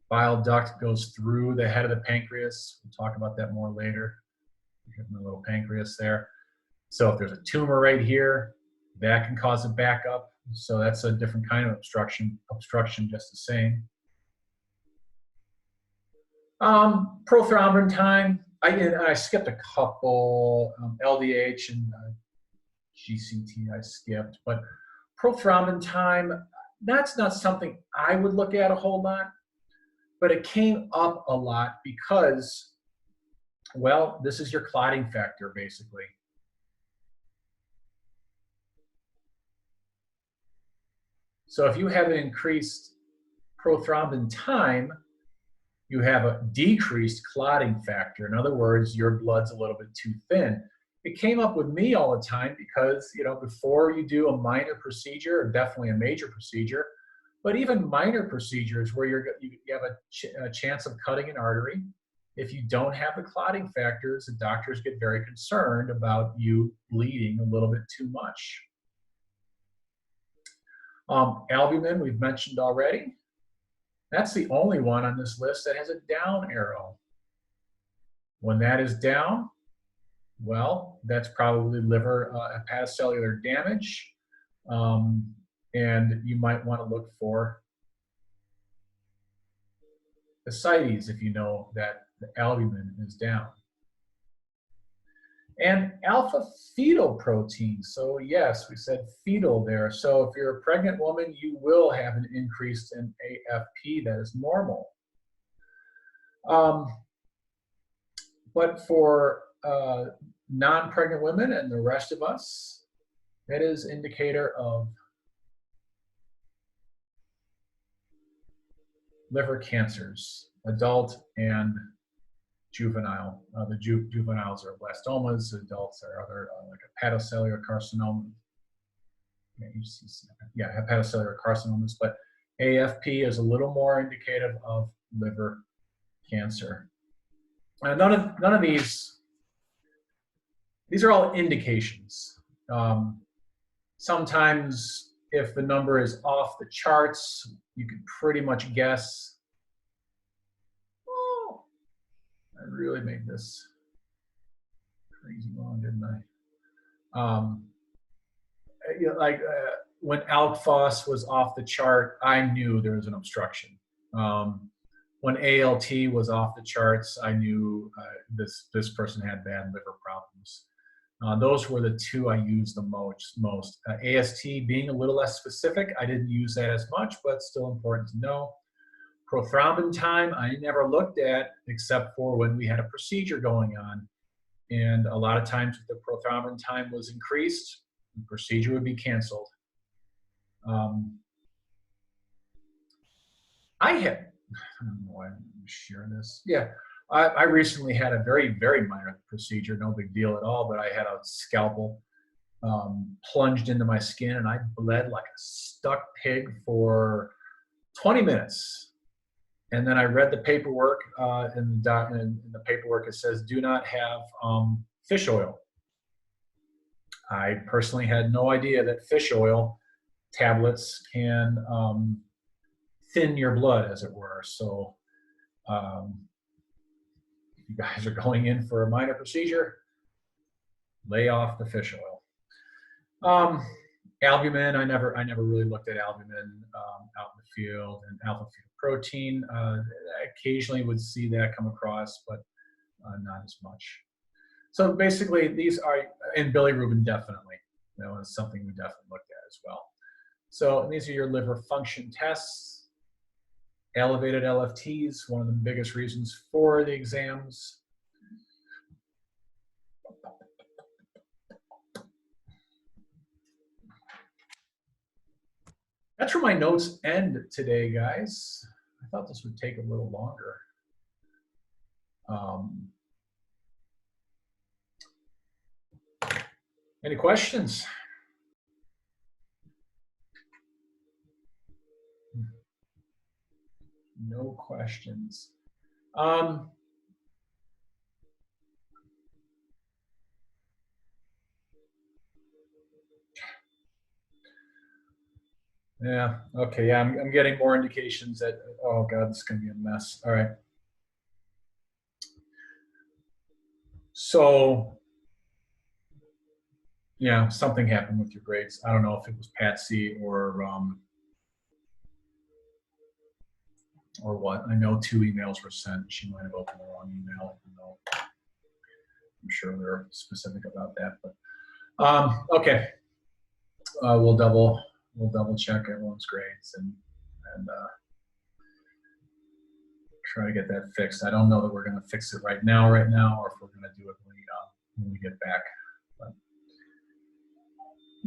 bile duct goes through the head of the pancreas. We'll talk about that more later. You have a little pancreas there. So if there's a tumor right here, that can cause a backup. So that's a different kind of obstruction just the same. Prothrombin time, I skipped a couple, LDH and GCT I skipped, but prothrombin time, that's not something I would look at a whole lot, but it came up a lot because, well, this is your clotting factor basically. So if you have an increased prothrombin time, you have a decreased clotting factor. In other words, your blood's a little bit too thin. It came up with me all the time because, you know, before you do a minor procedure, or definitely a major procedure, But even minor procedures where you have a chance of cutting an artery, if you don't have the clotting factors, the doctors get very concerned about you bleeding a little bit too much. Albumin, we've mentioned already. That's the only one on this list that has a down arrow. When that is down, well, that's probably liver hepatocellular damage. And you might want to look for ascites if you know that the albumin is down. And alpha fetal protein. So yes, we said fetal there. So if you're a pregnant woman, you will have an increase in AFP that is normal. But for non-pregnant women and the rest of us, that is indicator of liver cancers, adult and juvenile. The juveniles are blastomas, adults are other like hepatocellular carcinoma. Yeah, hepatocellular carcinomas, but AFP is a little more indicative of liver cancer. None of these are all indications. Sometimes if the number is off the charts, you can pretty much guess. Oh, I really made this crazy long, didn't I? When alk phos was off the chart, I knew there was an obstruction. When ALT was off the charts, I knew this person had bad liver problems. Those were the two I used the most. AST being a little less specific, I didn't use that as much, but still important to know. Prothrombin time, I never looked at except for when we had a procedure going on. And a lot of times if the prothrombin time was increased, the procedure would be canceled. I don't know why I'm sharing this. Yeah, I recently had a very, very minor procedure, no big deal at all, but I had a scalpel plunged into my skin and I bled like a stuck pig for 20 minutes. And then I read the paperwork, in the paperwork it says, do not have fish oil. I personally had no idea that fish oil tablets can thin your blood, as it were. So if you guys are going in for a minor procedure, lay off the fish oil. Albumin, I never really looked at albumin out in the field, and alpha fetal protein. I occasionally would see that come across, but not as much. So basically, these are, and bilirubin definitely. That was something we definitely looked at as well. So these are your liver function tests. Elevated LFTs, one of the biggest reasons for the exams. That's where my notes end today, guys. I thought this would take a little longer. Any questions? No questions. Yeah, okay, yeah, I'm getting more indications that, oh God, this is gonna be a mess. All right. So, yeah, something happened with your grades. I don't know if it was Patsy or what. I know 2 emails were sent. She might have opened the wrong email, even though I'm sure they're specific about that. But okay, we'll double check everyone's grades and try to get that fixed. I don't know that we're going to fix it right now, or if we're going to do it when we get back. But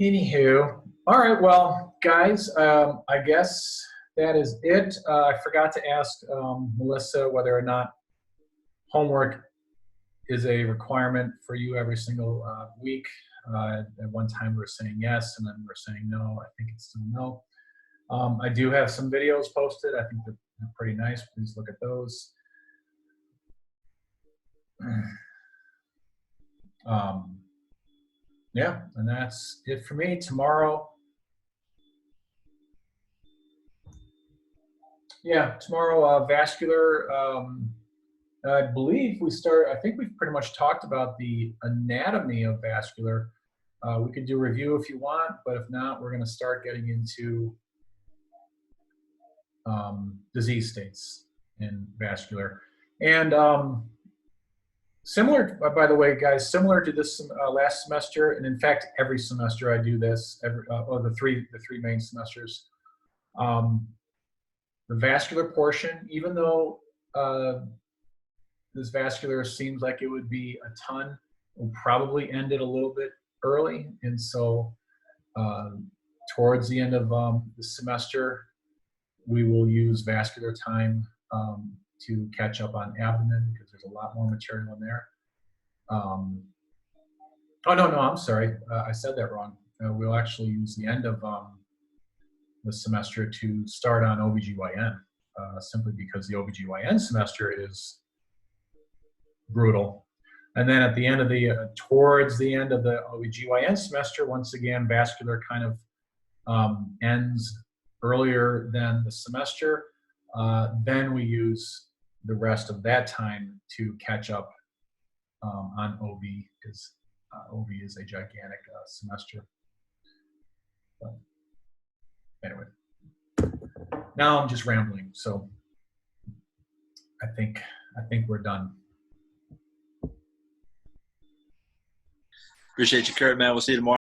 anywho, all right. Well, guys, I guess that is it. I forgot to ask Melissa whether or not homework is a requirement for you every single week. At one time we were saying yes, and then we're saying no. I think it's still no. I do have some videos posted. I think they're pretty nice. Please look at those. Yeah, and that's it for me. Tomorrow, vascular. I believe we start. I think we've pretty much talked about the anatomy of vascular. We could do a review if you want, but if not, we're going to start getting into disease states in vascular. And similar, by the way, guys, similar to this last semester, and in fact, every semester I do this. The three main semesters. The vascular portion, even though this vascular seems like it would be a ton, will probably end it a little bit early, and so towards the end of the semester, we will use vascular time to catch up on abdomen because there's a lot more material in there. Oh, no, I'm sorry. I said that wrong. We'll actually use the end of the semester to start on OBGYN, simply because the OBGYN semester is brutal. And then at the end of the, towards the end of the OBGYN semester, once again, vascular kind of ends earlier than the semester. Then we use the rest of that time to catch up on OB, because OB is a gigantic semester. But anyway, now I'm just rambling, so I think we're done. Appreciate you, Kurt, man. We'll see you tomorrow.